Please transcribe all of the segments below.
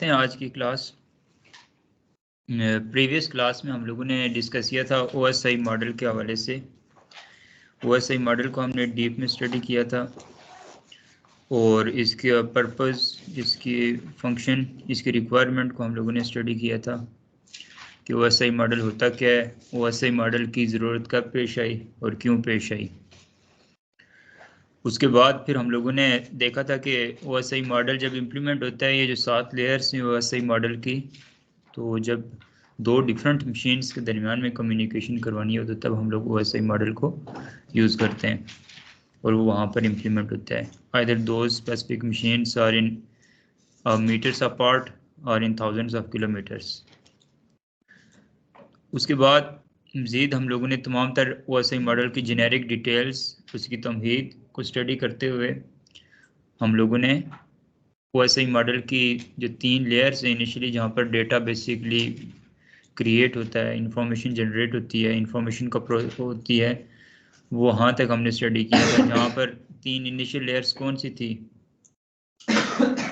हैं आज की क्लास। प्रीवियस क्लास में हम लोगों ने डिस्कस किया था ओएसआई मॉडल के हवाले से। ओएसआई मॉडल को हमने डीप में स्टडी किया था और इसके पर्पस, इसकी फंक्शन, इसकी रिक्वायरमेंट को हम लोगों ने स्टडी किया था कि ओएसआई मॉडल होता क्या है, ओएसआई मॉडल की ज़रूरत कब पेश आई और क्यों पेश आई। उसके बाद फिर हम लोगों ने देखा था कि ओएसआई मॉडल जब इम्प्लीमेंट होता है, ये जो 7 लेयर्स हैं ओएसआई मॉडल की, तो जब दो डिफरेंट मशीन्स के दरमियान में कम्युनिकेशन करवानी हो तो तब हम लोग ओएसआई मॉडल को यूज़ करते हैं और वो वहाँ पर इम्प्लीमेंट होता है। Either two specific machines are in meters apart or in thousands of kilometres. उसके बाद मज़ीद हम लोगों ने तमाम तर ओएसआई मॉडल की जेनेरिक डिटेल्स, उसकी तमहीद को स्टडी करते हुए हम लोगों ने ओएसआई मॉडल की जो 3 लेयर्स हैं इनिशियली, जहाँ पर डेटा बेसिकली क्रिएट होता है, इंफॉर्मेशन जनरेट होती है, इंफॉर्मेशन का होती है, वहाँ तक हमने स्टडी किया था। जहाँ पर 3 इनिशियल लेयर्स कौन सी थी?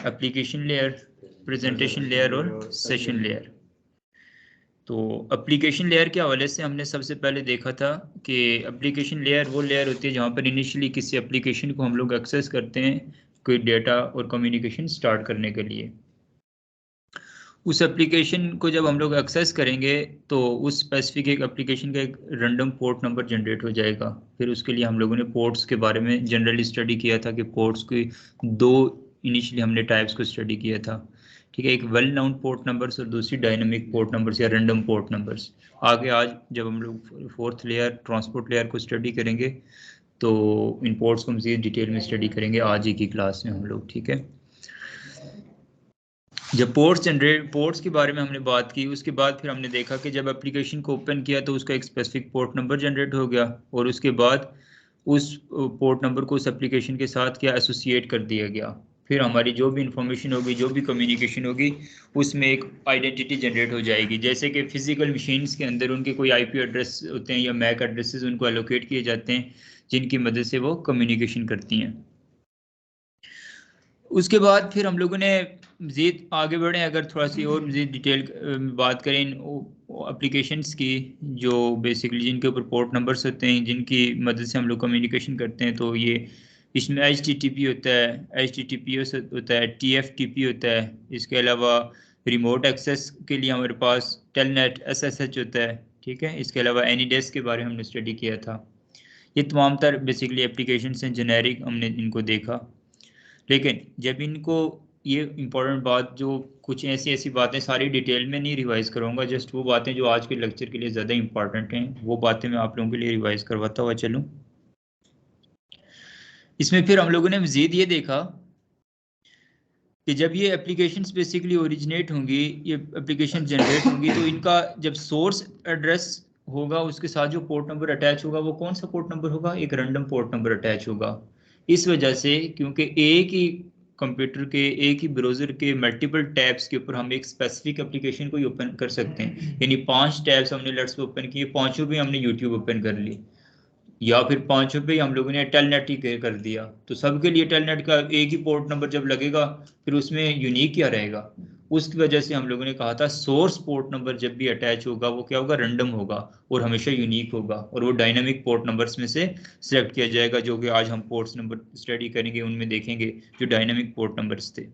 एप्लीकेशन लेयर, प्रेजेंटेशन लेयर और सेशन लेयर। तो एप्लीकेशन लेयर के हवाले से हमने सबसे पहले देखा था कि एप्लीकेशन लेयर वो लेयर होती है जहाँ पर इनिशियली किसी एप्लीकेशन को हम लोग एक्सेस करते हैं कोई डेटा और कम्युनिकेशन स्टार्ट करने के लिए। उस एप्लीकेशन को जब हम लोग एक्सेस करेंगे तो उस स्पेसिफिक एक एप्लीकेशन का एक रैंडम पोर्ट नंबर जनरेट हो जाएगा। फिर उसके लिए हम लोगों ने पोर्ट्स के बारे में जनरली स्टडी किया था कि पोर्ट्स की दो इनिशियली हमने टाइप्स को स्टडी किया था, ठीक है, एक वेल नाउन पोर्ट नंबर्स और दूसरी डायनामिक पोर्ट नंबर्स या रैंडम पोर्ट नंबर्स। आगे आज जब हम लोग फोर्थ लेयर ट्रांसपोर्ट लेयर को स्टडी करेंगे तो इन पोर्ट्स को मज़ीद डिटेल में स्टडी करेंगे आज ही की क्लास में हम लोग, ठीक है। जब पोर्ट्स के बारे में हमने बात की, उसके बाद फिर हमने देखा कि जब एप्लीकेशन को ओपन किया तो उसका एक स्पेसिफिक पोर्ट नंबर जनरेट हो गया और उसके बाद उस पोर्ट नंबर को उस एप्लीकेशन के साथ क्या एसोसिएट कर दिया गया। फिर हमारी जो भी इंफॉर्मेशन होगी, जो भी कम्युनिकेशन होगी, उसमें एक आइडेंटिटी जनरेट हो जाएगी। जैसे कि फिजिकल मशीन्स के अंदर उनके कोई आईपी एड्रेस होते हैं या मैक एड्रेसेस उनको एलोकेट किए जाते हैं जिनकी मदद से वो कम्युनिकेशन करती हैं। उसके बाद फिर हम लोगों ने मज़ीद आगे बढ़े, अगर थोड़ा सी और मज़ीद डिटेल बात करें इन एप्लीकेशंस की जो बेसिकली जिनके ऊपर पोर्ट नंबर्स होते हैं, जिनकी मदद से हम लोग कम्युनिकेशन करते हैं, तो ये इसमें HTTP होता है, HTTPS होता है, TFTP होता है। इसके अलावा रिमोट एक्सेस के लिए हमारे पास टेलनेट SSH होता है, ठीक है। इसके अलावा एनीडेस्क के बारे में हमने स्टडी किया था। ये तमाम तर बेसिकली एप्लीकेशंस हैं, जेनेरिक हमने इनको देखा। लेकिन जब इनको ये इम्पोर्टेंट बात, जो कुछ ऐसी ऐसी बातें सारी डिटेल में नहीं रिवाइज करूँगा, जस्ट वो बातें जो आज के लेक्चर के लिए ज़्यादा इंपॉर्टेंट हैं वो बातें मैं आप लोगों के लिए रिवाइज करवाता हुआ चलूँ। इसमें फिर हम लोगों ने मज़ीद ये देखा कि जब ये एप्लीकेशंस बेसिकली ओरिजिनेट होंगी, ये एप्लीकेशन जनरेट होंगी, तो इनका जब सोर्स एड्रेस होगा उसके साथ जो पोर्ट नंबर अटैच होगा वो कौन सा पोर्ट नंबर होगा? एक रैंडम पोर्ट नंबर अटैच होगा। इस वजह से, क्योंकि एक ही कंप्यूटर के, एक ही ब्राउज़र के मल्टीपल टैब्स के ऊपर हम एक स्पेसिफिक एप्लीकेशन को ही ओपन कर सकते हैं। यानी 5 टैब्स हमने लेट्स ओपन किए, पांचों भी हमने यूट्यूब ओपन कर ली, या फिर 5 रुपये हम लोगों ने टेलनेट ही कर दिया, तो सबके लिए टेलनेट का एक ही पोर्ट नंबर जब लगेगा फिर उसमें यूनिक क्या रहेगा। उसकी वजह से हम लोगों ने कहा था सोर्स पोर्ट नंबर जब भी अटैच होगा वो क्या होगा? रैंडम होगा और हमेशा यूनिक होगा, और वो डायनामिक पोर्ट नंबर्स में से सिलेक्ट किया जाएगा, जो कि आज हम पोर्ट्स नंबर स्टडी करेंगे उनमें देखेंगे जो डायनामिक पोर्ट नंबर्स थे।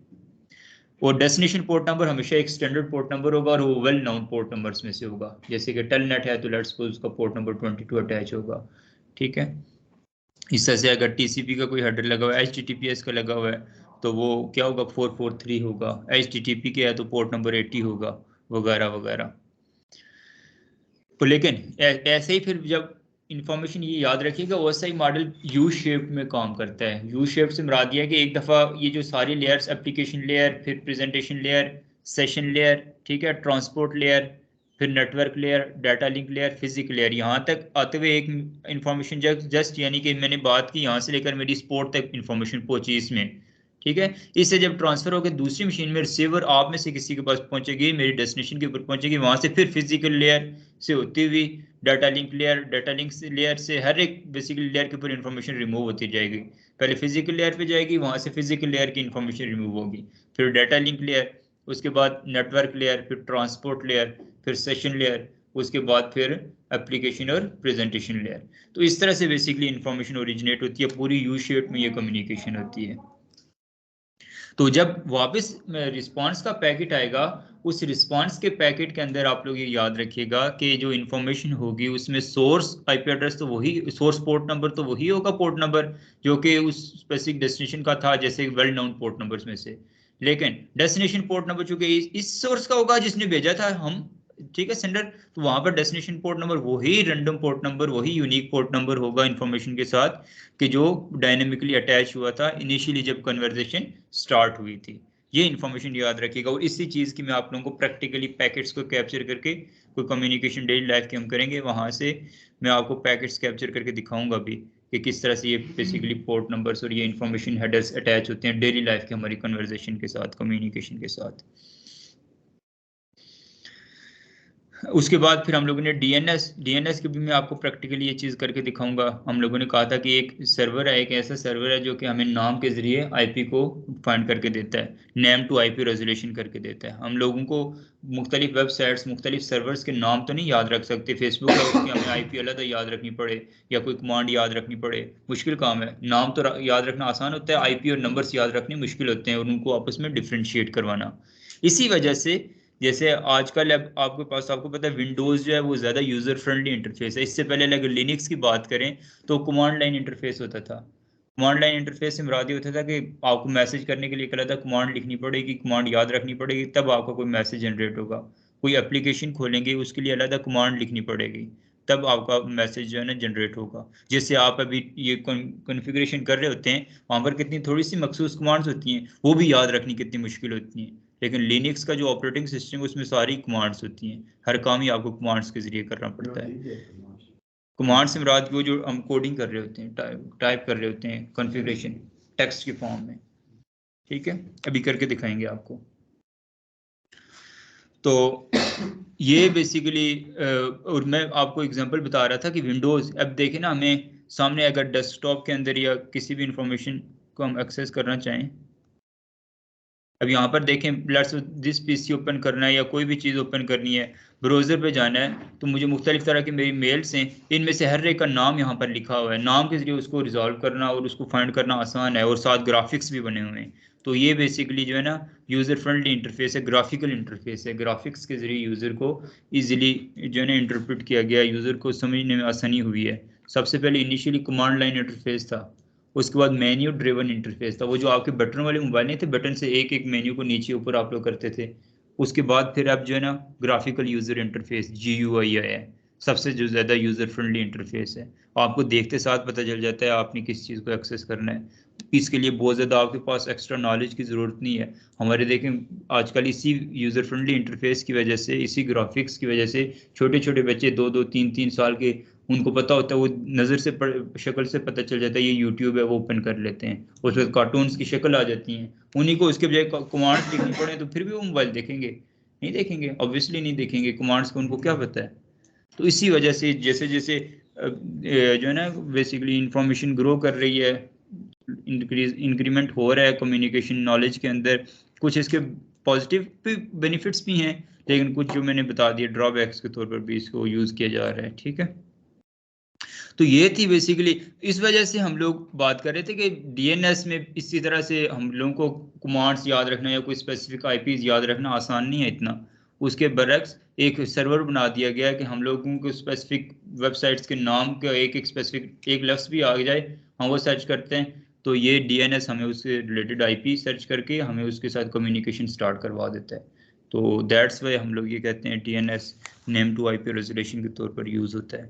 और डेस्टिनेशन पोर्ट नंबर हमेशा एक स्टैंडर्ड पोर्ट नंबर होगा और वो वेल नाउन पोर्ट नंबर्स में से होगा। जैसे कि टेलनेट है तो लेट्स सपोज उसका पोर्ट नंबर 22 अटैच होगा, ठीक है। इस तरह से अगर TCP का कोई हेडर लगा हुआ है, HTTPS का लगा हुआ है, तो वो क्या होगा? 443 होगा। HTTP के है तो पोर्ट नंबर 80 होगा, वगैरह वगैरह। तो लेकिन ऐसे ही फिर जब इंफॉर्मेशन, ये याद रखिएगा OSI मॉडल यू शेप में काम करता है। यू शेप से मुराद ये है कि एक दफ़ा ये जो सारी लेयर्स, एप्लीकेशन लेयर, फिर प्रेजेंटेशन लेयर, सेशन लेयर, ठीक है, ट्रांसपोर्ट लेयर, फिर network layer, data link layer, physical layer, यहाँ तक आते हुए एक इंफॉर्मेशन जस्ट यानी कि मैंने बात की यहाँ से लेकर मेरी स्पोर्ट तक इंफॉर्मेशन पहुंची इसमें, ठीक है। इससे जब ट्रांसफर होकर दूसरी मशीन में रिसीवर आप में से किसी के पास पहुंचेगी, मेरी डेस्टिनेशन के ऊपर पहुंचेगी, वहां से फिर फिजिकल लेयर से होती हुई data link layer, data link layer से हर एक बेसिकल लेयर के ऊपर इंफॉर्मेशन रिमूव होती जाएगी। पहले फिजिकल लेयर पे जाएगी, वहां से फिजिकल लेयर की इंफॉर्मेशन रिमूव होगी, फिर डाटा लिंक लेयर, उसके बाद नेटवर्क लेयर, फिर ट्रांसपोर्ट लेयर, फिर सेशन लेयर, उसके बाद फिर एप्लीकेशन और प्रेजेंटेशन लेयर। तो इस तरह से बेसिकली इंफॉर्मेशन ओरिजिनेट होती है, पूरी यू शेप में ये कम्युनिकेशन होती है। तो जब वापस रिस्पांस का पैकेट आएगा, उस रिस्पांस के पैकेट के अंदर आप लोग ये याद रखिएगा कि जो इंफॉर्मेशन होगी उसमें सोर्स आईपी एड्रेस तो वही, सोर्स पोर्ट नंबर तो वही होगा, पोर्ट नंबर जो कि उस स्पेसिफिक डेस्टिनेशन का था, जैसे वेल नोन पोर्ट नंबर्स में से। लेकिन डेस्टिनेशन पोर्ट नंबर चूंकि इस सोर्स का होगा जिसने भेजा था हम, ठीक है, सेंडर, तो वहां पर डेस्टिनेशन पोर्ट नंबर वही रैंडम पोर्ट नंबर, वही यूनिक पोर्ट नंबर होगा इंफॉर्मेशन के साथ, कि जो डायनेमिकली अटैच हुआ था इनिशियली जब कन्वर्सेशन स्टार्ट हुई थी। ये इंफॉर्मेशन याद रखिएगा। और इसी चीज की मैं आप लोगों को प्रैक्टिकली पैकेट्स को कैप्चर करके, कोई कम्युनिकेशन डेली लाइफ के हम करेंगे, वहां से मैं आपको पैकेट्स कैप्चर करके दिखाऊंगा भी कि किस तरह से ये बेसिकली पोर्ट नंबर्स और ये इंफॉर्मेशन हेडर्स अटैच होते हैं डेली लाइफ के हमारी कन्वर्सेशन के साथ, कम्युनिकेशन के साथ। उसके बाद फिर हम लोगों ने डीएनएस की भी मैं आपको प्रैक्टिकली ये चीज़ करके दिखाऊंगा। हम लोगों ने कहा था कि एक सर्वर है, एक ऐसा सर्वर है जो कि हमें नाम के जरिए आईपी को फाइंड करके देता है, नेम टू आईपी रेजोल्यूशन करके देता है। हम लोगों को मुख्तलिफ वेबसाइट्स, मुख्तलिफ सर्वर्स के नाम तो नहीं याद रख सकते, फेसबुक है उसकी हमें आईपी अलग याद रखनी पड़े या कोई कमांड याद रखनी पड़े, मुश्किल काम है। नाम तो याद रखना आसान होता है, आईपी और नंबर्स याद रखने मुश्किल होते हैं और उनको आपस में डिफ्रेंशिएट करवाना। इसी वजह से जैसे आजकल अब आपके पास, आपको पता है विंडोज जो है वो ज़्यादा यूज़र फ्रेंडली इंटरफेस है। इससे पहले अगर लिनक्स की बात करें तो कमांड लाइन इंटरफेस होता था। कमांड लाइन इंटरफेस से मुराद ये होता था कि आपको मैसेज करने के लिए एक अलग कमांड लिखनी पड़ेगी, कमांड याद रखनी पड़ेगी, तब आपका कोई मैसेज जनरेट होगा। कोई एप्लीकेशन खोलेंगे उसके लिए अलग कमांड लिखनी पड़ेगी, तब आपका मैसेज जो है ना जनरेट होगा। जैसे आप अभी ये कॉन्फ़िगरेशन कर रहे होते हैं, वहाँ पर कितनी थोड़ी सी मखसूस कमांड्स होती हैं, वो भी याद रखनी कितनी मुश्किल होती हैं। लेकिन लिनक्स का जो ऑपरेटिंग सिस्टम है उसमें सारी कमांड्स होती हैं, हर काम ही आपको कमांड्स के जरिए करना पड़ता है। कमांड से मुराद वो जो हम कोडिंग कर रहे होते हैं, टाइप कर रहे होते हैं कॉन्फ़िगरेशन टेक्स्ट के फॉर्म में, ठीक है, अभी करके दिखाएंगे आपको। तो ये बेसिकली और मैं आपको एग्जांपल बता रहा था कि विंडोज़, अब देखें ना, हमें सामने अगर डेस्कटॉप के अंदर या किसी भी इंफॉर्मेशन को हम एक्सेस करना चाहें, अब यहाँ पर देखें लेट्स दिस पीसी ओपन करना है या कोई भी चीज़ ओपन करनी है, ब्राउज़र पे जाना है, तो मुझे मुख्तलिफ तरह की मेरी मेल्स हैं, इनमें से हर एक का नाम यहाँ पर लिखा हुआ है। नाम के जरिए उसको रिजॉल्व करना और उसको फाइंड करना आसान है, और साथ ग्राफिक्स भी बने हुए हैं। तो ये बेसिकली जो है ना यूज़र फ्रेंडली इंटरफेस है, ग्राफिकल इंटरफेस है। ग्राफिक्स के जरिए यूज़र को ईजिली जो है ना इंटरप्रेट किया गया, यूज़र को समझने में आसानी हुई है। सबसे पहले इनिशियली कमांड लाइन इंटरफेस था, उसके बाद मेन्यू ड्रिवन इंटरफेस था, वो जो आपके बटन वाले मोबाइल नहीं थे, बटन से एक एक मेन्यू को नीचे ऊपर आप लोग करते थे। उसके बाद फिर अब जो है ना ग्राफिकल यूज़र इंटरफेस GUI आया है, सबसे जो ज़्यादा यूज़र फ्रेंडली इंटरफेस है। आपको देखते साथ पता चल जाता है आपने किस चीज़ को एक्सेस करना है। इसके लिए बहुत ज़्यादा आपके पास एक्स्ट्रा नॉलेज की ज़रूरत नहीं है। हमारे देखें आजकल इसी यूज़र फ्रेंडली इंटरफेस की वजह से, इसी ग्राफिक्स की वजह से छोटे छोटे बच्चे 2-2, 3-3 साल के, उनको पता होता है, वो नज़र से शक्ल से पता चल जाता है ये यूट्यूब है, वो ओपन कर लेते हैं, उस वक्त कार्टून्स की शक्ल आ जाती हैं। उन्हीं को उसके बजाय कमांड्स लिखनी पड़े तो फिर भी वो मोबाइल देखेंगे? नहीं देखेंगे, ऑब्वियसली नहीं देखेंगे, कमांड्स को उनको क्या पता है। तो इसी वजह से जैसे जैसे जो है ना बेसिकली इंफॉर्मेशन ग्रो कर रही है, इंक्रीमेंट हो रहा है कम्युनिकेशन नॉलेज के अंदर, कुछ इसके पॉजिटिव भी बेनिफिट्स भी हैं, लेकिन कुछ जो मैंने बता दिया ड्रॉबैक्स के तौर पर भी इसको यूज़ किया जा रहा है, ठीक है। तो ये थी बेसिकली, इस वजह से हम लोग बात कर रहे थे कि डीएनएस में इसी तरह से हम लोगों को कमांड्स याद रखना या कोई स्पेसिफिक आईपीज याद रखना आसान नहीं है इतना। उसके बरक्स एक सर्वर बना दिया गया है कि हम लोगों को स्पेसिफिक वेबसाइट्स के नाम का एक एक स्पेसिफिक एक लफ्ज़ भी आ जाए, हम वो सर्च करते हैं, तो ये डीएनएस हमें उससे रिलेटेड आईपी सर्च करके हमें उसके साथ कम्युनिकेशन स्टार्ट करवा देता है। तो दैट्स वाई हम लोग ये कहते हैं DNS name to IP resolution के तौर पर यूज़ होता है।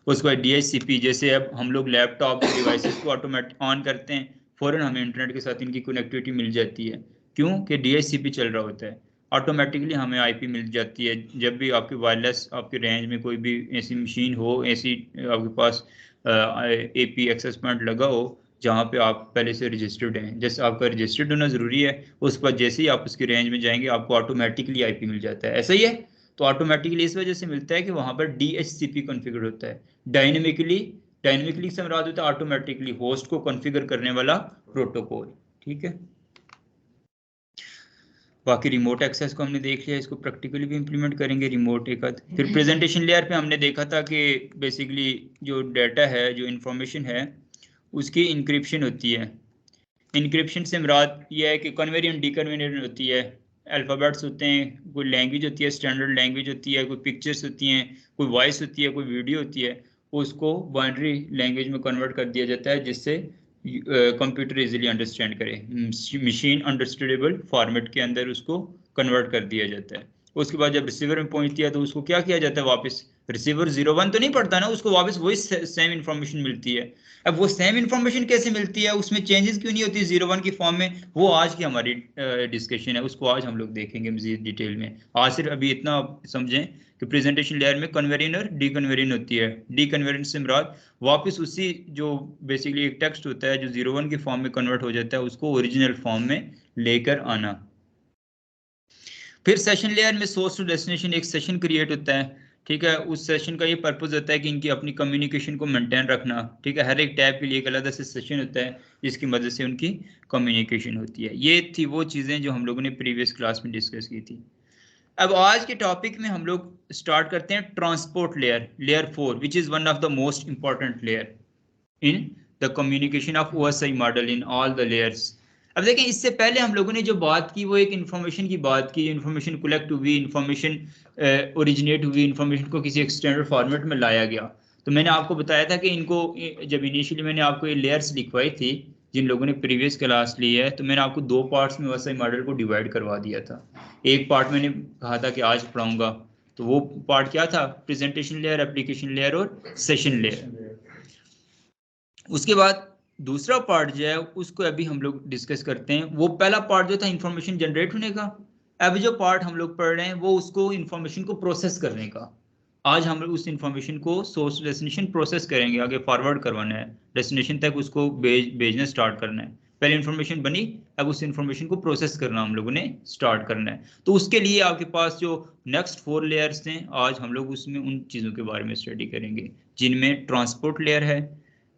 उसके बाद DHCP, जैसे अब हम लोग लैपटॉप डिवाइसेस को ऑटोमेटिक ऑन करते हैं, फ़ौरन हमें इंटरनेट के साथ इनकी कनेक्टिविटी मिल जाती है, क्योंकि DHCP चल रहा होता है, ऑटोमेटिकली हमें आईपी मिल जाती है। जब भी आपकी वायरलेस आपके रेंज में कोई भी ऐसी मशीन हो, ऐसी आपके पास AP एक्सेस पॉइंट लगा हो जहाँ पे आप पहले से रजिस्टर्ड हैं, जैसे आपका रजिस्टर्ड होना ज़रूरी है, उस पर जैसे ही आप उसकी रेंज में जाएंगे आपको ऑटोमेटिकली आईपी मिल जाता है, ऐसा ही है। तो ऑटोमेटिकली इस वजह से मिलता है कि वहाँ पर DHCP कॉन्फ़िगर होता है। डायनेमिकली, डायनेमिकली से मुराद होता है ऑटोमेटिकली होस्ट को कॉन्फ़िगर करने वाला प्रोटोकॉल, ठीक है। बाकी रिमोट एक्सेस को हमने देख लिया, इसको प्रैक्टिकली भी इम्प्लीमेंट करेंगे रिमोट एक आध। फिर प्रेजेंटेशन लेयर पे हमने देखा था कि बेसिकली जो डाटा है, जो इंफॉर्मेशन है, उसकी इंक्रिप्शन होती है। इंक्रिप्शन से मुराद ये है कि कन्वेरिएंट डीकन्वेरिएंट होती है, अल्फ़ाबेट्स होते हैं, कोई लैंग्वेज होती है, स्टैंडर्ड लैंग्वेज होती है, कोई पिक्चर्स होती हैं, कोई वॉइस होती है, कोई वीडियो होती है, उसको बाइनरी लैंग्वेज में कन्वर्ट कर दिया जाता है जिससे कंप्यूटर इजीली अंडरस्टैंड करे। मशीन अंडरस्टैंडेबल फॉर्मेट के अंदर उसको कन्वर्ट कर दिया जाता है। उसके बाद जब रिसीवर में पहुंचती है तो उसको क्या किया जाता है, वापस रिसीवर 01 तो नहीं पढ़ता ना, उसको वापस वही सेम इन्फॉर्मेशन मिलती है। अब वो सेम इन्फॉर्मेशन कैसे मिलती है, उसमें चेंजेस क्यों नहीं होती 01 की फॉर्म में, वो आज की हमारी डिस्कशन है, उसको आज हम लोग देखेंगे मजीद डिटेल में। आज सिर्फ अभी इतना समझें कि प्रेजेंटेशन लेयर में कन्वेरिएंट और डीकन्वेरिएंट होती है। डीकन्वेरिएंट से मुराद वापस उसी जो बेसिकली एक टेक्स्ट होता है जो 01 की फॉर्म में कन्वर्ट हो जाता है, उसको ओरिजिनल फॉर्म में लेकर आना। फिर सेशन लेयर में सोर्स टू डेस्टिनेशन एक सेशन क्रिएट होता है, ठीक है। उस सेशन का ये पर्पस होता है कि इनकी अपनी कम्युनिकेशन को मेंटेन रखना, ठीक है। हर एक टैब के लिए एक अलग से सेशन होता है जिसकी मदद से उनकी कम्युनिकेशन होती है। ये थी वो चीज़ें जो हम लोगों ने प्रीवियस क्लास में डिस्कस की थी। अब आज के टॉपिक में हम लोग स्टार्ट करते हैं transport layer, layer 4, which is one of the most important layer in the communication of OSI model in all the layers. अब देखें, इससे पहले हम लोगों ने जो बात की वो एक इन्फॉर्मेशन की बात की, इन्फॉर्मेशन कलेक्ट हुई, इन्फॉर्मेशन ओरिजिनेट हुई, इन्फॉर्मेशन को किसी एक स्टैंडर्ड फॉर्मेट में लाया गया। तो मैंने आपको बताया था कि इनको जब इनिशियली मैंने आपको ये लेयर्स लिखवाई थी, जिन लोगों ने प्रीवियस क्लास ली है, तो मैंने आपको दो पार्ट्स में OSI मॉडल को डिवाइड करवा दिया था। एक पार्ट मैंने कहा था कि आज पढ़ाऊंगा, तो वो पार्ट क्या था, प्रेजेंटेशन लेयर, एप्लीकेशन लेयर और सेशन लेयर। उसके बाद दूसरा पार्ट जो है उसको अभी हम लोग डिस्कस करते हैं। वो पहला पार्ट जो था इंफॉर्मेशन जनरेट होने का, अब जो पार्ट हम लोग पढ़ रहे हैं वो उसको इंफॉर्मेशन को प्रोसेस करने का। आज हम लोग उस इंफॉर्मेशन को सोर्स डेस्टिनेशन प्रोसेस करेंगे, आगे फॉरवर्ड करवाना है, डेस्टिनेशन तक उसको भेजना स्टार्ट करना है। पहले इंफॉर्मेशन बनी, अब उस इंफॉर्मेशन को प्रोसेस करना हम लोगों ने स्टार्ट करना है। तो उसके लिए आपके पास जो नेक्स्ट 4 लेयर्स हैं, आज हम लोग उसमें उन चीज़ों के बारे में स्टडी करेंगे जिनमें ट्रांसपोर्ट लेयर है,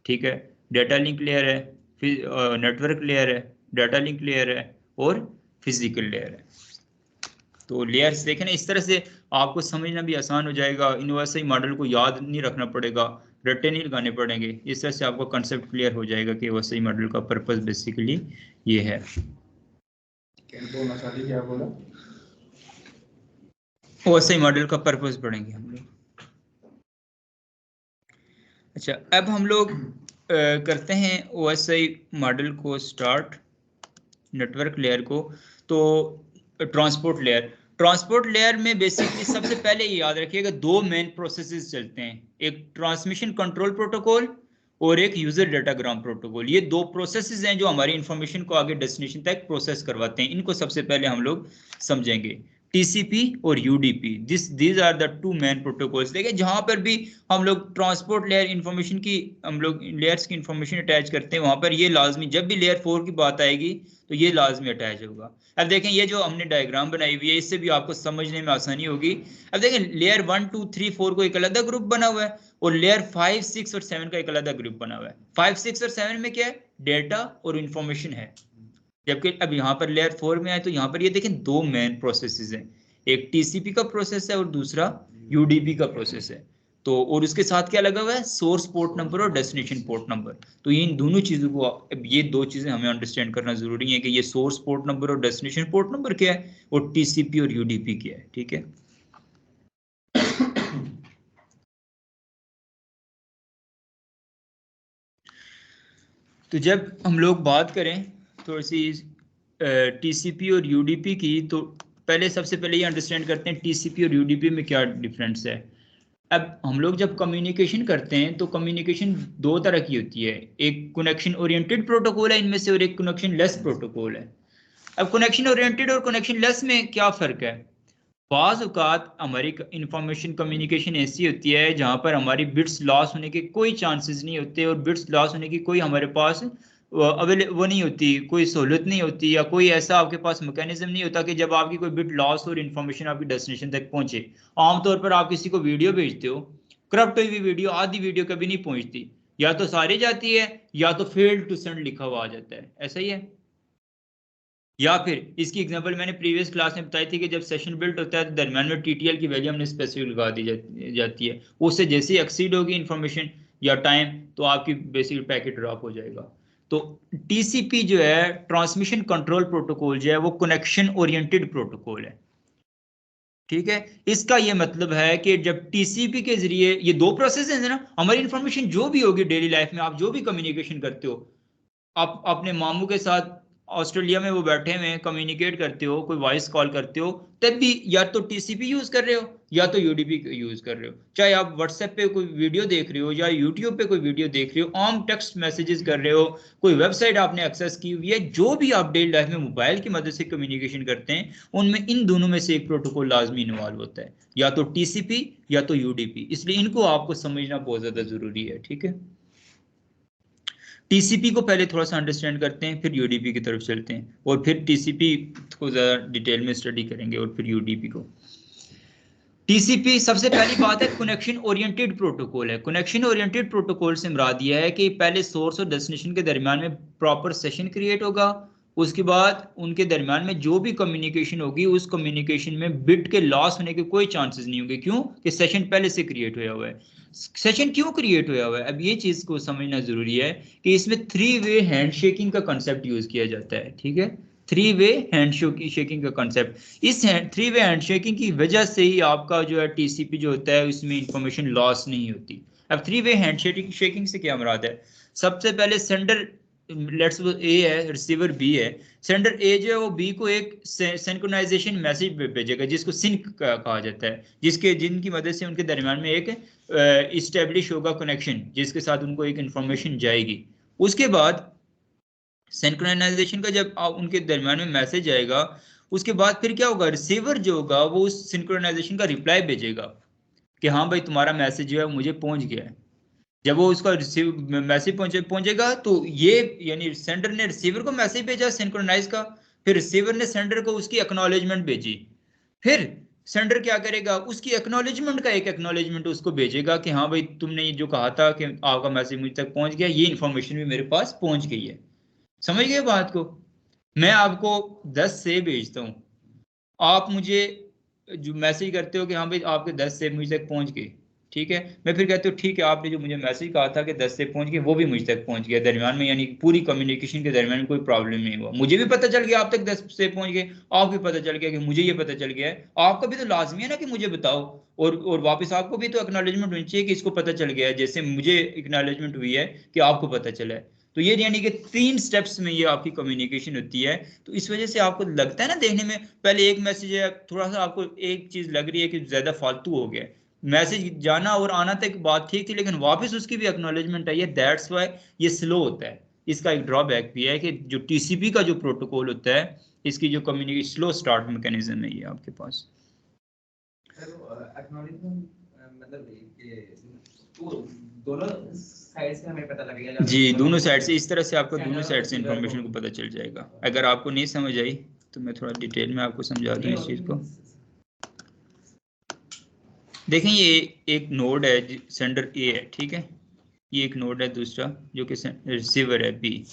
ठीक है, डाटा लिंक लेयर है, फिर नेटवर्क लेयर है, डाटा लिंक लेयर है और फिजिकल लेयर है। तो लेयर्स देखें ना, इस तरह से आपको समझना भी आसान हो जाएगा। इन OSI मॉडल को याद नहीं रखना पड़ेगा, रट्टे नहीं लगाने पड़ेंगे, इस तरह से आपको कंसेप्ट क्लियर हो जाएगा कि OSI मॉडल का पर्पस बेसिकली ये है। OSI मॉडल का पर्पस पढ़ेंगे हम लोग। अच्छा, अब हम लोग करते हैं OSI मॉडल को स्टार्ट, नेटवर्क लेयर को। तो ट्रांसपोर्ट लेयर, ट्रांसपोर्ट लेयर में बेसिकली सबसे पहले ये याद रखिएगा दो मेन प्रोसेसेस चलते हैं, एक ट्रांसमिशन कंट्रोल प्रोटोकॉल और एक यूजर डाटाग्राम प्रोटोकॉल। ये दो प्रोसेसेस हैं जो हमारी इंफॉर्मेशन को आगे डेस्टिनेशन तक प्रोसेस करवाते हैं। इनको सबसे पहले हम लोग समझेंगे, TCP और UDP, these are the two main protocols. देखिए जहां पर भी हम लोग ट्रांसपोर्ट लेयर इंफॉर्मेशन की, हम लोग लेयर्स की इंफॉर्मेशन अटैच करते हैं, वहां पर ये लाजमी, जब भी लेयर 4 की बात आएगी तो ये लाजमी अटैच होगा। अब देखें ये जो हमने डायग्राम बनाई हुई है, इससे भी आपको समझने में आसानी होगी। अब देखें लेयर 1 2 3 4 को एक अलग ग्रुप बना हुआ है और लेयर 5 6 और 7 का एक अलग ग्रुप बना हुआ है। 5 6 और 7 में क्या है, डेटा और इंफॉर्मेशन है। जबकि अब यहाँ पर लेयर 4 में आए तो यहाँ पर ये देखें दो मेन प्रोसेसेस हैं, एक TCP का प्रोसेस है और दूसरा UDP का प्रोसेस है। तो और उसके साथ क्या लगा हुआ है, सोर्स पोर्ट नंबर और डेस्टिनेशन पोर्ट नंबर। तो इन दोनों चीजों को, ये दो चीजें हमें अंडरस्टैंड करना जरूरी है कि ये सोर्स पोर्ट नंबर और डेस्टिनेशन पोर्ट नंबर क्या है और TCP और UDP क्या है, ठीक है। तो जब हम लोग बात करें थोड़ी सी TCP और UDP की, तो पहले सबसे पहले ये अंडरस्टैंड करते हैं TCP और UDP में क्या डिफरेंस है। अब हम लोग जब कम्युनिकेशन करते हैं तो कम्युनिकेशन दो तरह की होती है, एक कनेक्शन ओरिएंटेड प्रोटोकॉल है इनमें से और एक कनेक्शन लेस प्रोटोकॉल है। अब कनेक्शन ओरिएंटेड और कनेक्शन लेस में क्या फ़र्क है, बाज़ औक़ात हमारी इंफॉर्मेशन कम्युनिकेशन ऐसी होती है जहाँ पर हमारी बिट्स लॉस होने के कोई चांसेस नहीं होते और बिट्स लॉस होने की कोई हमारे पास वो नहीं होती, कोई सहूलत नहीं होती, या कोई ऐसा आपके पास मैकेनिज्म नहीं होता कि जब आपकी कोई बिट लॉस और इन्फॉर्मेशन आपकी डेस्टिनेशन तक पहुंचे। आमतौर पर आप किसी को वीडियो भेजते हो, करप्ट हुई वीडियो, आधी वीडियो कभी नहीं पहुंचती, या तो सारी जाती है या तो फेल्ड टू सेंड लिखा हुआ आ जाता है, ऐसा ही है। या फिर इसकी एग्जांपल मैंने प्रीवियस क्लास में बताई थी कि जब सेशन बिल्ट होता है तो दरम्यान में टीटीएल की वैल्यू हमने स्पेसिफिक लगा दी जाती है, उससे जैसे ही एक्सीड होगी इंफॉर्मेशन या टाइम तो आपकी बेसिक पैकेट ड्रॉप हो जाएगा। तो टीसीपी जो है ट्रांसमिशन कंट्रोल प्रोटोकॉल जो है वो कनेक्शन ओरिएंटेड प्रोटोकॉल है, ठीक है। इसका ये मतलब है कि जब टीसीपी के जरिए ये दो प्रोसेस है ना, हमारी इंफॉर्मेशन जो भी होगी डेली लाइफ में आप जो भी कम्युनिकेशन करते हो, आप अपने मामू के साथ ऑस्ट्रेलिया में वो बैठे हुए कम्युनिकेट करते हो, कोई वॉइस कॉल करते हो, तब भी या तो टीसीपी यूज कर रहे हो या तो यूडीपी यूज कर रहे हो। चाहे आप व्हाट्सएप पे कोई वीडियो देख रहे हो या यूट्यूब पे कोई वीडियो देख रहे हो, आम टेक्स्ट मैसेजेस कर रहे हो, कोई वेबसाइट आपने एक्सेस की हुई है, जो भी आप डेली लाइफ में मोबाइल की मदद से कम्युनिकेशन करते हैं, उनमें इन दोनों में से एक प्रोटोकॉल लाजमी इन्वॉल्व होता है, या तो टीसीपी या तो यूडीपी। इसलिए इनको आपको समझना बहुत ज्यादा जरूरी है, ठीक है। टीसीपी को पहले थोड़ा सा अंडरस्टैंड करते हैं, फिर यूडीपी की तरफ चलते हैं, और फिर टीसीपी को ज़्यादा डिटेल में स्टडी करेंगे, और फिर यूडीपी को। टीसीपी सबसे पहली बात है कनेक्शन ओरिएंटेड प्रोटोकॉल है। कनेक्शन ओरिएंटेड प्रोटोकॉल से मुराद यह है कि पहले सोर्स और डेस्टिनेशन के दरमियान में प्रॉपर सेशन क्रिएट होगा, उसके बाद उनके दरमियान में जो भी कम्युनिकेशन होगी उस कम्युनिकेशन में बिट के लॉस होने के कोई चांसेस नहीं होंगे। क्यों? कि सेशन पहले से क्रिएट हुआ हुआ है। सेशन क्यों क्रिएट हुआ हुआ है, अब ये चीज को समझना जरूरी है कि इसमें 3 वे हैंड शेकिंग का कंसेप्ट यूज किया जाता है, ठीक है। 3 वे हैंड शेकिंग का कंसेप्ट, इस 3 वे हैंड शेकिंग की वजह से ही आपका जो है टीसीपी जो होता है उसमें इंफॉर्मेशन लॉस नहीं होती। अब 3 वे हैंड शेकिंग से क्या मुराद है? सबसे पहले सेंडर, लेट्स ए है, रिसीवर बी है, सेंडर ए जो है वो बी को एक सिंक्रोनाइजेशन मैसेज भेजेगा जिसको सिंक कहा जाता है, जिनकी मदद से उनके दरमियान में एक इस्टेब्लिश होगा कनेक्शन जिसके साथ उनको एक इंफॉर्मेशन जाएगी। उसके बाद सिंक्रोनाइजेशन का जब उनके दरमियान में मैसेज आएगा, उसके बाद फिर क्या होगा, रिसीवर जो होगा वो उस सिंक्रोनाइजेशन का रिप्लाई भेजेगा कि हाँ भाई तुम्हारा मैसेज जो है मुझे पहुंच गया है। जब वो उसका मैसेज पहुंचेगा तो ये यानी सेंडर ने रिसीवर को मैसेज भेजा सिंक्रोनाइज का, फिर रिसीवर ने सेंडर को उसकी एक्नॉलेजमेंट भेजी, फिर सेंडर क्या करेगा, उसकी एक्नॉलेजमेंट का एक एक्नॉलेजमेंट उसको भेजेगा कि हाँ भाई तुमने ये जो कहा था कि आपका मैसेज मुझ तक पहुंच गया, ये इंफॉर्मेशन भी मेरे पास पहुंच गई है। समझ गए बात को? मैं आपको 10 से भेजता हूँ, आप मुझे जो मैसेज करते हो कि हाँ भाई आपके 10 से मुझ तक पहुंच गए, ठीक है। मैं फिर कहती हूँ ठीक है, आपने जो मुझे मैसेज कहा था कि 10 से पहुंच गए वो भी मुझ तक पहुंच गया दरमियान में, यानी पूरी कम्युनिकेशन के दरमियान में कोई प्रॉब्लम नहीं हुआ, मुझे भी पता चल गया आप तक 10 से पहुंच गए, आपको भी पता चल गया कि मुझे ये पता चल गया है। आपका भी तो लाजमी है ना कि मुझे बताओ, और वापस आपको भी तो एक्नॉलेजमेंट होनी चाहिए कि इसको पता चल गया है, जैसे मुझे एक्नॉलेजमेंट हुई है कि आपको पता चला है। तो ये यानी कि 3 स्टेप्स में ये आपकी कम्युनिकेशन होती है। तो इस वजह से आपको लगता है ना देखने में, पहले एक मैसेज है, थोड़ा सा आपको एक चीज लग रही है कि ज्यादा फालतू हो गया, मैसेज जाना और आना तक बात ठीक थी, लेकिन वापस उसकी भी एक्नॉलेजमेंट आई है, दैट्स वाई ये स्लो होता है। इसका एक ड्रॉबैक भी है कि जो टीसीपी का जो प्रोटोकॉल होता है, इसकी जो कम्युनिकेशन स्लो स्टार्ट मैकेनिज्म है ये आपके पास। दोनों साइड से हमें पता लगेगा जी, दोनों साइड से, इस तरह से आपको दोनों साइड से इंफॉर्मेशन को पता चल जाएगा। अगर आपको नहीं समझ आई तो मैं थोड़ा डिटेल में आपको समझा दूं इस चीज को। देखें ये एक नोड है, सेंडर ए है, ठीक है, ये एक नोड है दूसरा जो कि रिसीवर है बी।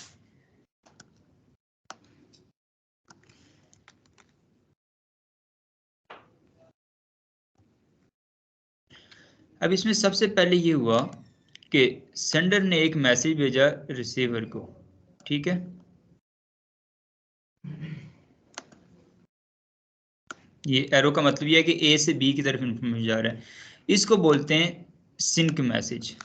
अब इसमें सबसे पहले ये हुआ कि सेंडर ने एक मैसेज भेजा रिसीवर को, ठीक है। ये एरो का मतलब ये है कि ए से बी की तरफ इंफॉर्मेशन जा रहा है, इसको बोलते हैं सिंक मैसेज,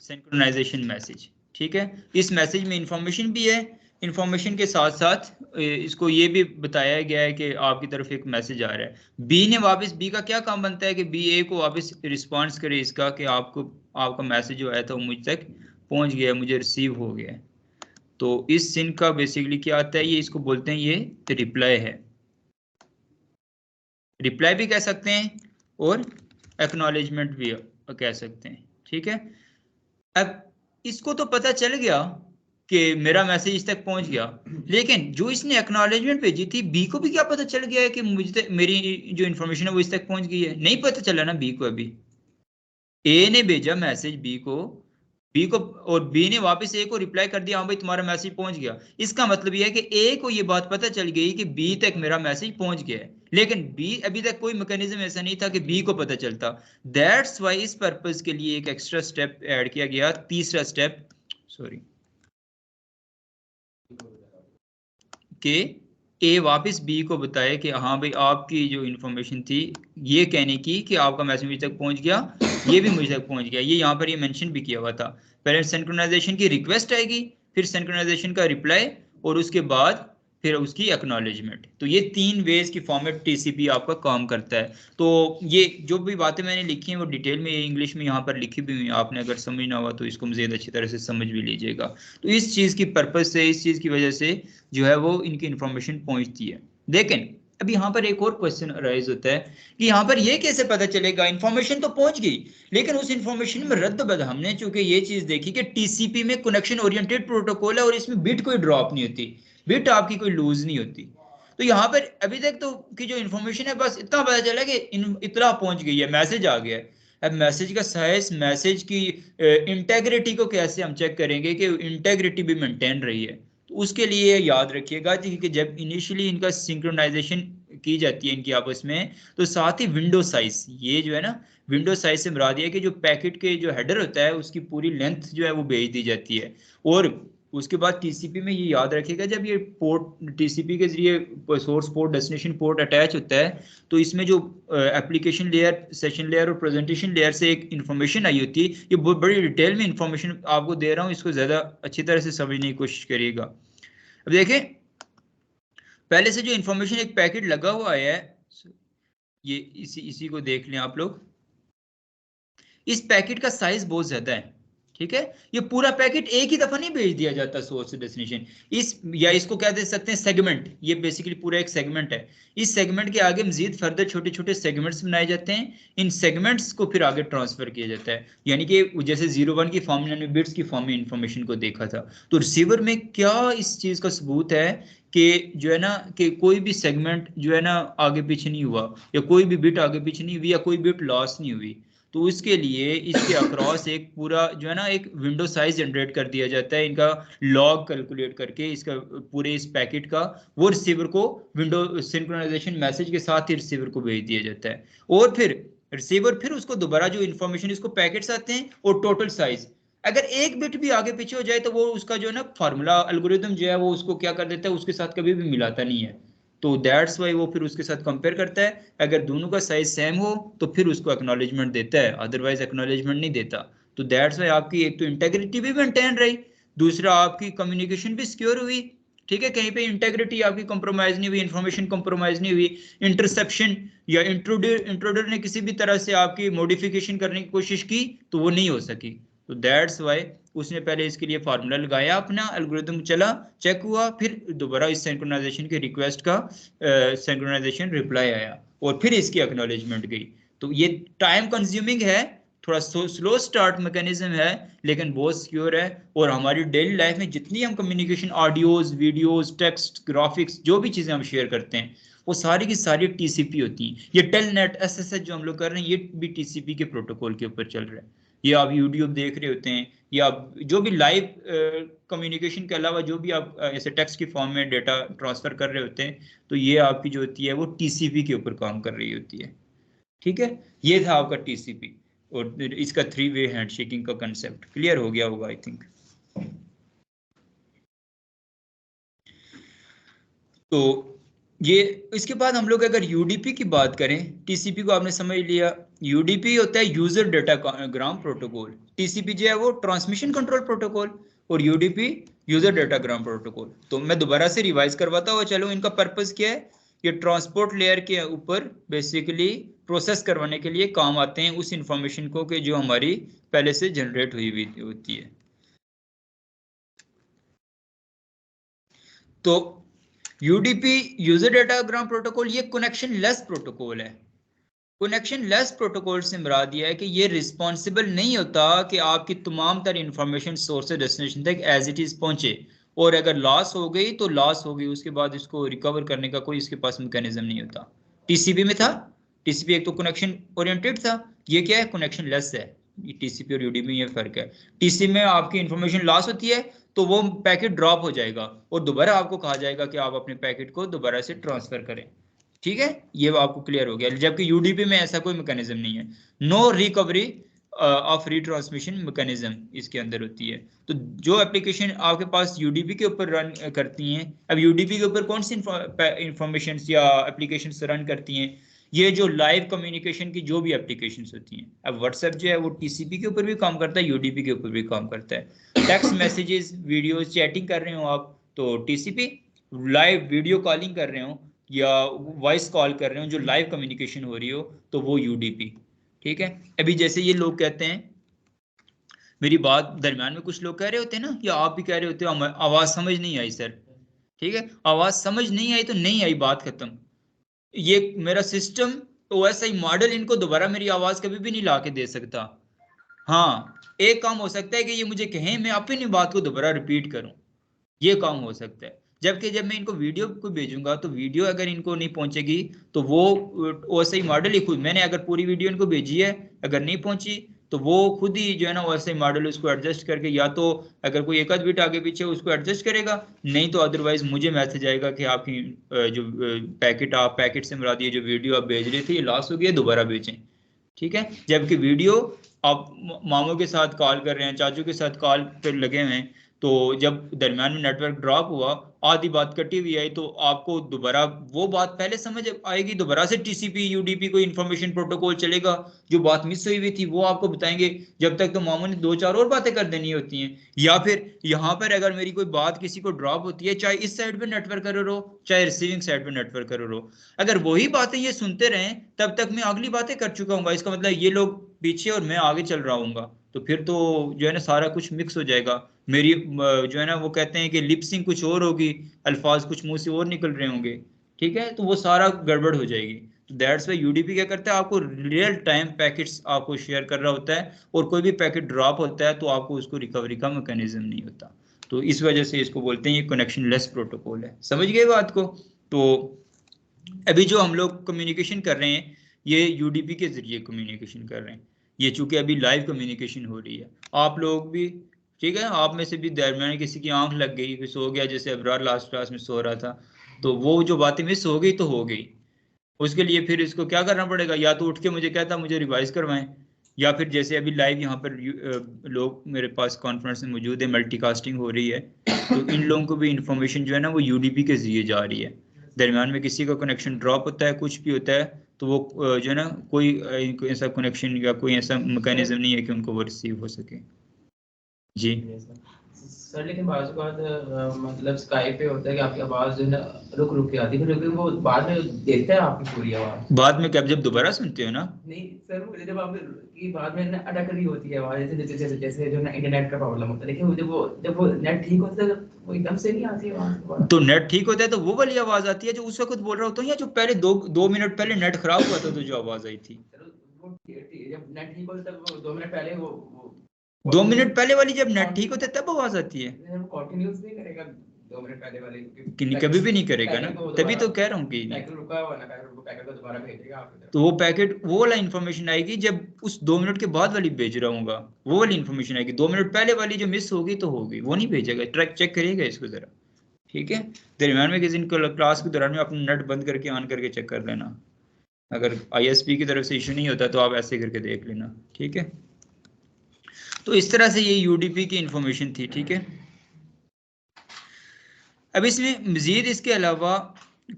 सिंक्रोनाइजेशन मैसेज, ठीक है। इस मैसेज में इंफॉर्मेशन भी है, इंफॉर्मेशन के साथ साथ इसको ये भी बताया गया है कि आपकी तरफ एक मैसेज आ रहा है। बी ने वापस, बी का क्या काम बनता है कि बी ए को वापस रिस्पॉन्स करे इसका कि आपका मैसेज जो आया था वो मुझ तक पहुंच गया, मुझे रिसीव हो गया। तो इस सिंक का बेसिकली क्या आता है, ये इसको बोलते हैं, ये रिप्लाई है, रिप्लाई भी कह सकते हैं और एक्नॉलेजमेंट भी कह सकते हैं, ठीक है। अब इसको तो पता चल गया कि मेरा मैसेज इस तक पहुंच गया, लेकिन जो इसने एक्नॉलेजमेंट भेजी थी बी को भी क्या पता चल गया है कि मुझे तक मेरी जो इन्फॉर्मेशन है वो इस तक पहुंच गई है? नहीं पता चला ना बी को। अभी ए ने भेजा मैसेज बी को, बी को, और बी ने वापस ए को रिप्लाई कर दिया हाँ भाई तुम्हारा मैसेज पहुंच गया। इसका मतलब यह है कि ए को ये बात पता चल गई कि बी तक मेरा मैसेज पहुंच गया है, लेकिन बी अभी तक कोई मैकेनिज्म ऐसा नहीं था कि बी को पता चलता। दैट्स वाई इस पर्पस के लिए एक एक्स्ट्रा स्टेप ऐड किया गया, तीसरा स्टेप, सॉरी, कि ए वापस बी को बताए कि हाँ भाई आपकी जो इन्फॉर्मेशन थी ये कहने की कि आपका मैसेज मुझ तक पहुंच गया, ये भी मुझ तक पहुंच गया, ये यहाँ पर ये मेंशन भी किया हुआ था। पहले सिंक्रोनाइजेशन की रिक्वेस्ट आएगी, फिर सिंक्रोनाइजेशन का रिप्लाई, और उसके बाद फिर उसकी एक्नॉलेजमेंट। तो ये 3 वेज की फॉर्मेट टीसीपी आपका काम करता है। तो ये जो भी बातें मैंने लिखी हैं वो डिटेल में इंग्लिश में यहाँ पर लिखी भी हुई हैं, आपने अगर समझना हुआ तो इसको मज़ीद अच्छी तरह से समझ भी लीजिएगा। तो इस चीज़ की पर्पज़ से, इस चीज़ की वजह से जो है वो इनकी इंफॉर्मेशन पहुंचती है। लेकिन अब यहाँ पर एक और क्वेश्चन अराइज होता है कि यहाँ पर ये कैसे पता चलेगा, इंफॉर्मेशन तो पहुंच गई लेकिन उस इंफॉर्मेशन में रद्द बद, हमने चूंकि ये चीज देखी कि टीसीपी में कनेक्शन ओरिएंटेड प्रोटोकॉल है और इसमें बिट कोई ड्रॉप नहीं होती, बिट आपकी कोई लूज नहीं होती। तो यहाँ पर अभी तक तो की जो इन्फॉर्मेशन है बस इतना पता चला कि इतना पहुंच गई है, मैसेज आ गया है। अब मैसेज का साइज, मैसेज की इंटेग्रिटी को कैसे हम चेक करेंगे कि इंटेग्रिटी भी मेंटेन रही है। तो उसके लिए याद रखिएगा कि जब इनिशियली इनका सिंक्रोनाइजेशन की जाती है इनकी आपस में, तो साथ ही विंडो साइज, ये जो है ना विंडो साइज से मुराद है कि जो पैकेट के जो हेडर होता है उसकी पूरी लेंथ जो है वो भेज दी जाती है। और उसके बाद टीसीपी में ये याद रखिएगा जब ये पोर्ट टीसीपी के जरिए source port destination port attach होता है, तो इसमें जो एप्लीकेशन लेयर, सेशन लेयर और प्रेजेंटेशन लेयर से एक इंफॉर्मेशन आई होती है, ये बहुत बड़ी डिटेल में इंफॉर्मेशन आपको दे रहा हूँ, इसको ज्यादा अच्छी तरह से समझने की कोशिश करिएगा। अब देखें, पहले से जो इंफॉर्मेशन एक पैकेट लगा हुआ है, ये इसी को देख लें आप लोग। इस पैकेट का साइज बहुत ज्यादा है, ठीक है। ये पूरा पैकेट एक ही दफा नहीं भेज दिया जाता सोर्स से डेस्टिनेशन, इस या इसको क्या दे सकते हैं सेगमेंट, ये बेसिकली पूरा एक सेगमेंट है। इस सेगमेंट के आगे मजीद फर्दर छोटे छोटे सेगमेंट्स बनाए जाते हैं, इन सेगमेंट्स को फिर आगे ट्रांसफर किया जाता है। यानी कि जैसे 01 की फॉर्म में बिट्स की फॉर्म में इंफॉर्मेशन को देखा था, तो रिसीवर में क्या इस चीज का सबूत है कि जो है ना कि कोई भी सेगमेंट जो है ना आगे पीछे नहीं हुआ, या कोई भी बिट आगे पीछे नहीं हुई, या कोई बिट लॉस नहीं हुई। तो उसके लिए इसके अक्रॉस एक पूरा जो है ना एक विंडो साइज जनरेट कर दिया जाता है, इनका लॉग कैलकुलेट करके इसका पूरे इस पैकेट का, वो रिसीवर को विंडो सिंक्रोनाइजेशन मैसेज के साथ ही रिसीवर को भेज दिया जाता है। और फिर रिसीवर फिर उसको दोबारा जो इन्फॉर्मेशन, इसको पैकेट्स आते हैं और टोटल साइज, अगर एक बिट भी आगे पीछे हो जाए तो वो उसका जो है ना फार्मूला एल्गोरिथम जो है वो उसको क्या कर देता है, उसके साथ कभी भी मिलाता नहीं है। तो दैट्स वाई वो फिर उसके साथ कंपेयर करता है, अगर दोनों का साइज सेम हो तो फिर उसको एक्नॉलेजमेंट देता है, अदरवाइज एक्नॉलेजमेंट नहीं देता। तो दैट्स वाई आपकी एक तो इंटेग्रिटी भी मेंटेन रही, दूसरा आपकी कम्युनिकेशन भी सिक्योर हुई, ठीक है, कहीं पे इंटेग्रिटी आपकी कंप्रोमाइज नहीं हुई, इंफॉर्मेशन कंप्रोमाइज नहीं हुई, इंटरसेप्शन या इंट्रोडर ने किसी भी तरह से आपकी मॉडिफिकेशन करने की कोशिश की तो वो नहीं हो सकी। तो दैट्स वाई उसने पहले इसके लिए फार्मूला लगाया, अपना एल्गोरिथम चला, चेक हुआ, फिर दोबारा इस सिंक्रोनाइजेशन की रिक्वेस्ट का सिंक्रोनाइजेशन रिप्लाई आया और फिर इसकी एक्नॉलेजमेंट गई। तो ये टाइम कंज्यूमिंग है, थोड़ा स्लो स्टार्ट मैकेनिज्म है, लेकिन बहुत सिक्योर है। और हमारी डेली लाइफ में जितनी हम communication, audios, videos, text, graphics, जो भी चीज़ें हम शेयर करते हैं वो सारी की सारी टीसीपी होती हैं। ये टेलनेट, एसएसएच जो हम लोग कर रहे हैं ये भी टीसीपी के प्रोटोकॉल के ऊपर चल रहा है। ये आप यूट्यूब देख रहे होते हैं या जो भी लाइव कम्युनिकेशन के अलावा जो भी आप ऐसे टेक्स्ट की फॉर्म में डेटा ट्रांसफर कर रहे होते हैं, तो ये आपकी जो होती है वो टीसीपी के ऊपर काम कर रही होती है, ठीक है। ये था आपका टीसीपी और इसका 3 वे हैंडशेकिंग का कंसेप्ट क्लियर हो गया होगा आई थिंक। तो ये इसके बाद हम लोग अगर यूडीपी की बात करें, टीसीपी को आपने समझ लिया, यूडीपी होता है यूजर डाटाग्राम प्रोटोकॉल, टीसीपी जो है वो ट्रांसमिशन कंट्रोल प्रोटोकॉल और यूडीपी यूजर डाटाग्राम प्रोटोकॉल। तो मैं दोबारा से रिवाइज करवाता हुआ चलो, इनका पर्पस क्या है, ये ट्रांसपोर्ट लेयर के ऊपर बेसिकली प्रोसेस करवाने के लिए काम आते हैं उस इंफॉर्मेशन को कि जो हमारी पहले से जनरेट हुई होती है। तो यूडीपी यूजर डाटाग्राम प्रोटोकॉल ये कनेक्शन लेस प्रोटोकॉल है। कनेक्शन लेस प्रोटोकॉल से मुराद यह है कि ये रिस्पॉन्सिबल नहीं होता कि आपकी तमाम तर इंफॉर्मेशन सोर्स से डेस्टिनेशन तक एज इट इज पहुंचे, और अगर लॉस हो गई तो लॉस हो गई, उसके बाद इसको रिकवर करने का कोई इसके पास मैकेनिज्म नहीं होता। टीसीपी में था, टीसीपी एक तो कनेक्शन ओरिएंटेड था, ये क्या है, कनेक्शन लेस है। टीसीपी और यूडीपी में ये फर्क है। टीसीपी में आपकी इंफॉर्मेशन लॉस होती है तो वो पैकेट ड्रॉप हो जाएगा और दोबारा आपको कहा जाएगा कि आप अपने पैकेट को दोबारा से ट्रांसफर करें। ठीक है, ये आपको क्लियर हो गया। जबकि यूडीपी में ऐसा कोई मैकेनिज्म नहीं है, no recovery of retransmission mechanism इसके अंदर होती है। तो जो एप्लीकेशन आपके पास यूडीपी के ऊपर रन करती हैं, अब यूडीपी के ऊपर कौन सी इंफॉर्मेशन या एप्लीकेशन रन करती हैं, ये जो लाइव कम्युनिकेशन की जो भी एप्लीकेशंस होती हैं। अब व्हाट्सएप जो है वो टीसीपी के ऊपर भी काम करता है, यूडीपी के ऊपर भी काम करता है। टेक्स्ट मैसेजेस, वीडियोस, चैटिंग कर रहे हो आप तो टीसीपी, लाइव वीडियो कॉलिंग कर रहे हो या वॉइस कॉल कर रहे हो जो लाइव कम्युनिकेशन हो रही हो तो वो यूडीपी। ठीक है, अभी जैसे ये लोग कहते हैं, मेरी बात दरमियान में कुछ लोग कह रहे होते हैं ना, या आप भी कह रहे होते हो आवाज समझ नहीं आई सर। ठीक है, आवाज समझ नहीं आई तो नहीं आई, बात खत्म। ये मेरा सिस्टम OSI मॉडल इनको दोबारा मेरी आवाज कभी भी नहीं ला के दे सकता। हाँ, एक काम हो सकता है कि ये मुझे कहें मैं अपनी बात को दोबारा रिपीट करूं, ये काम हो सकता है। जबकि जब मैं इनको वीडियो को भेजूंगा तो वीडियो अगर इनको नहीं पहुंचेगी तो वो OSI मॉडल ही खुद, मैंने अगर पूरी वीडियो इनको भेजी है, अगर नहीं पहुंची तो वो खुद ही जो है ना OSI मॉडल उसको एडजस्ट करके, या तो अगर कोई एक आध बिट आगे पीछे उसको एडजस्ट करेगा, नहीं तो अदरवाइज मुझे मैसेज आएगा कि आपकी जो पैकेट, आप पैकेट से मुराद ये जो वीडियो आप भेज रहे थे ये लॉस हो गया, दोबारा भेजें। ठीक है, जबकि वीडियो आप मामों के साथ कॉल कर रहे हैं, चाचू के साथ कॉल पर लगे हुए हैं, तो जब दरमियान में नेटवर्क ड्रॉप हुआ, आधी बात कटी हुई आई, तो आपको दोबारा वो बात पहले समझ आएगी, दोबारा से टीसीपी यूडीपी को इंफॉर्मेशन प्रोटोकॉल चलेगा, जो बात मिस हुई हुई थी वो आपको बताएंगे। जब तक तो मामू ने दो चार और बातें कर देनी होती हैं। या फिर यहाँ पर अगर मेरी कोई बात किसी को ड्रॉप होती है, चाहे इस साइड पे नेटवर्क एरर हो चाहे रिसीविंग साइड पे नेटवर्क एरर हो, अगर वही बातें ये सुनते रहें तब तक मैं अगली बातें कर चुका हूँ, इसका मतलब ये लोग पीछे और मैं आगे चल रहा हूँ, तो फिर तो जो है ना सारा कुछ मिक्स हो जाएगा। मेरी जो है ना वो कहते हैं कि लिपसिंग कुछ और होगी, अल्फाज कुछ मुंह से और निकल रहे होंगे। ठीक है, तो वो सारा गड़बड़ हो जाएगी। तो दैट्स वाई यूडीपी क्या करता है, आपको रियल टाइम पैकेट्स आपको शेयर कर रहा होता है, और कोई भी पैकेट ड्रॉप होता है तो आपको उसको रिकवरी का मैकेनिज्म नहीं होता। तो इस वजह से इसको बोलते हैं ये कनेक्शन लेस प्रोटोकॉल है। समझ गए बात को? तो अभी जो हम लोग कम्युनिकेशन कर रहे हैं ये यूडीपी के जरिए कम्युनिकेशन कर रहे हैं, ये चूंकि अभी लाइव कम्युनिकेशन हो रही है। आप लोग भी, ठीक है, आप में से भी दरमियान किसी की आंख लग गई, फिर सो गया, जैसे अबरार लास्ट क्लास में सो रहा था, तो वो जो बातें मिस हो गई तो हो गई। उसके लिए फिर इसको क्या करना पड़ेगा, या तो उठ के मुझे कहता मुझे रिवाइज करवाएं, या फिर जैसे अभी लाइव यहाँ पर लोग मेरे पास कॉन्फ्रेंस में मौजूद है, मल्टीकास्टिंग हो रही है, तो इन लोगों को भी इंफॉर्मेशन जो है ना वो यूडीपी के जरिए जा रही है। दरमियान में किसी का कनेक्शन ड्रॉप होता है, कुछ भी होता है, तो वो जो है ना कोई ऐसा कनेक्शन या कोई ऐसा मैकेनिज्म नहीं है कि उनको वो रिसीव हो सके। जी सर, लेकिन बाज़ बात मतलब स्काइप पे होता है कि आपकी आवाज़ जो है ना रुक रुक के आती है, लेकिन वो बाद में देखता है आपकी पूरी आवाज़। बाद में जब दोबारा सुनते हो ना? नहीं सर, मुझे जब आपकी बाद में ना अटक रही होती है आवाज़, जैसे जो ना इंटरनेट का प्रॉब्लम होता है, लेकिन जब वो नेट ठीक होता है वो एकदम से नहीं आती आवाज़। तो नेट ठीक होता है तो वो वाली आवाज आती है जो उस वक्त बोल रहा होता हूँ, या जो पहले दो मिनट पहले नेट खराब हुआ था तो जो आवाज आई थी? वो जब नेट ठीक होता है तब 2 मिनट पहले वो 2 मिनट पहले वाली जब नेट ठीक होता है तब आवाज आती है? कंटिन्यूअस नहीं करेगा 2 मिनट पहले वाले, कि कभी भी नहीं करेगा ना, तभी तो कह रहा हूँ कि पैकेट रुका हुआ ना, पैकेट को दोबारा भेजेगा आपकी तरफ। तो वो पैकेट वो वाला इंफॉर्मेशन आएगी जब उस 2 मिनट के बाद वाली भेज रहा हूँ, वो वाली इंफॉर्मेशन आएगी। 2 मिनट पहले वाली जो मिस होगी तो होगी, वो नहीं भेजेगा। ट्रैक चेक करिएगा इसको जरा, ठीक है? दरमियान में किसी क्लास के दौरान में अपना नेट बंद करके ऑन करके चेक कर लेना, अगर ISP की तरफ से इशू नहीं होता तो आप ऐसे करके देख लेना, ठीक है? तो इस तरह से ये यूडीपी की इंफॉर्मेशन थी, ठीक है? अब इसमें मजीद इसके अलावा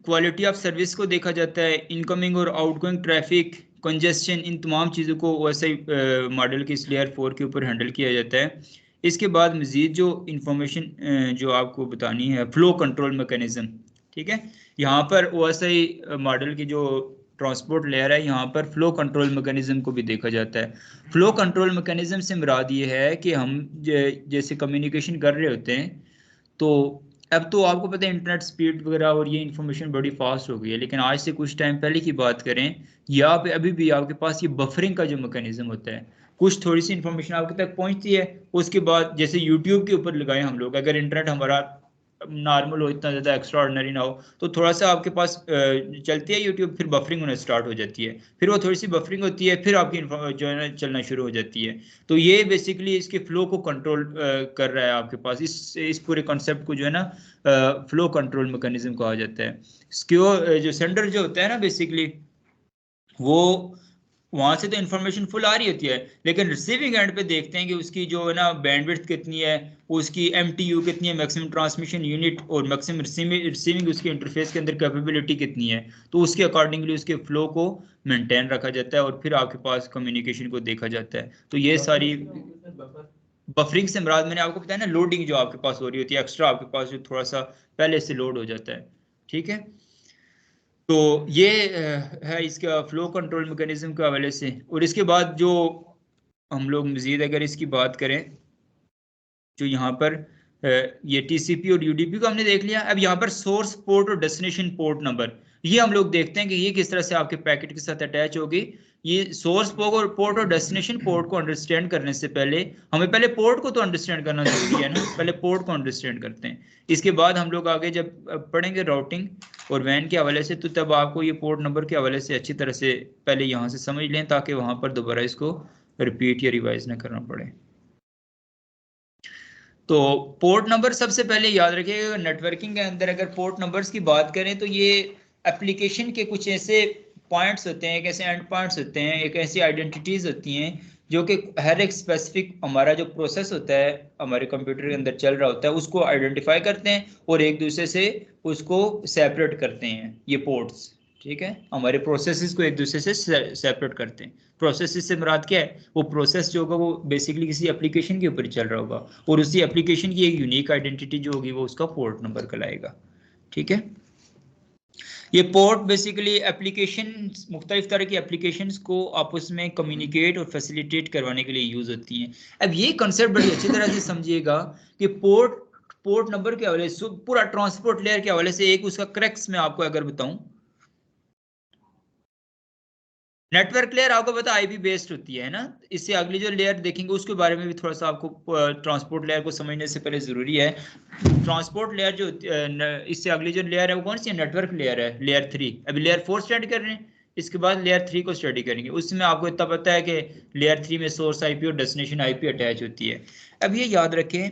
क्वालिटी ऑफ सर्विस को देखा जाता है, इनकमिंग और आउटगोइंग ट्रैफिक, कंजेस्शन, इन तमाम चीज़ों को OSI मॉडल की इस लेयर 4 के ऊपर हैंडल किया जाता है। इसके बाद मजीद जो इंफॉर्मेशन जो आपको बतानी है, फ्लो कंट्रोल मैकेनिज्म, ठीक है? यहाँ पर OSI मॉडल की जो ट्रांसपोर्ट लेयर है, यहाँ पर फ्लो कंट्रोल मैकेनिज्म को भी देखा जाता है। फ्लो कंट्रोल मैकेनिज्म से मुराद ये है कि हम जैसे कम्युनिकेशन कर रहे होते हैं, तो अब तो आपको पता है इंटरनेट स्पीड वगैरह और ये इन्फॉर्मेशन बड़ी फास्ट हो गई है, लेकिन आज से कुछ टाइम पहले की बात करें, यहाँ पे अभी भी आपके पास ये बफरिंग का जो मैकेनिज्म होता है, कुछ थोड़ी सी इन्फॉर्मेशन आपके तक पहुंचती है, उसके बाद जैसे यूट्यूब के ऊपर लगाए हम लोग, अगर इंटरनेट हमारा नॉर्मल हो, इतना ज़्यादा एक्स्ट्रा ऑर्डिनरी ना हो, तो थोड़ा सा आपके पास चलती है यूट्यूब, फिर बफरिंग होना स्टार्ट हो जाती है, फिर वो थोड़ी सी बफरिंग होती है, फिर आपकी जो है ना चलना शुरू हो जाती है। तो ये बेसिकली इसके फ्लो को कंट्रोल कर रहा है आपके पास। इस पूरे कॉन्सेप्ट को जो है ना फ्लो कंट्रोल मैकेनिज्म कहा जाता है। सिक्योर जो सेंडर जो होता है ना बेसिकली, वो वहां से तो इन्फॉर्मेशन फुल आ रही होती है, लेकिन रिसीविंग एंड पे देखते हैं कि उसकी जो है ना बैंडविड्थ कितनी है, उसकी एमटीयू कितनी है, मैक्सिमम ट्रांसमिशन यूनिट, और मैक्सिमम रिसीविंग उसके इंटरफेस के अंदर कैपेबिलिटी कितनी है। तो उसके अकॉर्डिंगली उसके फ्लो को मेंटेन रखा जाता है और फिर आपके पास कम्युनिकेशन को देखा जाता है। तो ये सारी बफरिंग से मुराद मैंने आपको बताया ना, लोडिंग जो आपके पास हो रही होती है एक्स्ट्रा, आपके पास जो थोड़ा सा पहले से लोड हो जाता है। ठीक है, तो ये है इसका फ्लो कंट्रोल मैकेनिज्म के हवाले से। और इसके बाद जो हम लोग मजीद अगर इसकी बात करें, जो यहाँ पर ये टीसीपी और यूडीपी को हमने देख लिया। अब यहाँ पर सोर्स पोर्ट और डेस्टिनेशन पोर्ट नंबर, ये हम लोग देखते हैं कि ये किस तरह से आपके पैकेट के साथ अटैच होगी। ये सोर्स पोर्ट और डेस्टिनेशन पोर्ट को अंडरस्टैंड करने से पहले हमें पहले पोर्ट को तो अंडरस्टैंड करना जरूरी है ना, पहले पोर्ट को अंडरस्टैंड करते हैं। इसके बाद हम लोग आगे जब पढ़ेंगे राउटिंग और वैन के हवाले से, तो तब आपको ये पोर्ट नंबर के हवाले से अच्छी तरह से पहले यहाँ से समझ लें, ताकि वहाँ पर दोबारा इसको रिपीट या रिवाइज ना करना पड़े। तो पोर्ट नंबर सबसे पहले याद रखिएगा, नेटवर्किंग के अंदर अगर पोर्ट नंबर्स की बात करें तो ये एप्लीकेशन के कुछ ऐसे पॉइंट्स होते हैं, एक ऐसे एंड पॉइंट्स होते हैं, एक ऐसी आइडेंटिटीज होती हैं जो कि हर एक स्पेसिफिक हमारा जो प्रोसेस होता है हमारे कंप्यूटर के अंदर चल रहा होता है उसको आइडेंटिफाई करते हैं और एक दूसरे से उसको सेपरेट करते हैं, ये पोर्ट्स। ठीक है, हमारे प्रोसेसेस को एक दूसरे से सेपरेट करते हैं। प्रोसेस से मुराद क्या है, वो प्रोसेस जो होगा वो बेसिकली किसी एप्लीकेशन के ऊपर चल रहा होगा और उसी एप्लीकेशन की एक यूनिक आइडेंटिटी जो होगी वो उसका पोर्ट नंबर कहलाएगा। ठीक है, ये पोर्ट बेसिकली एप्लीकेशन, मुख्तलिफ तरह की एप्लीकेशंस को आपस में कम्युनिकेट और फैसिलिटेट करवाने के लिए यूज होती हैं। अब ये कॉन्सेप्ट बड़ी अच्छी तरह से समझिएगा कि पोर्ट नंबर के हवाले से, पूरा ट्रांसपोर्ट लेयर के हवाले से एक उसका क्रैक्स में आपको अगर बताऊं, नेटवर्क लेयर आपको पता आईपी बेस्ड होती है ना। इससे अगली जो लेयर देखेंगे उसके बारे में भी थोड़ा सा आपको ट्रांसपोर्ट लेयर को समझने से पहले जरूरी है। ट्रांसपोर्ट लेयर जो इससे अगली जो लेयर है वो कौन सी है, नेटवर्क लेयर है, लेयर 3। अभी लेयर 4 स्टडी कर रहे हैं, इसके बाद लेयर 3 को स्टडी करेंगे। उसमें आपको इतना पता है कि लेयर 3 में सोर्स आईपी और डेस्टिनेशन आईपी अटैच होती है। अब ये याद रखें,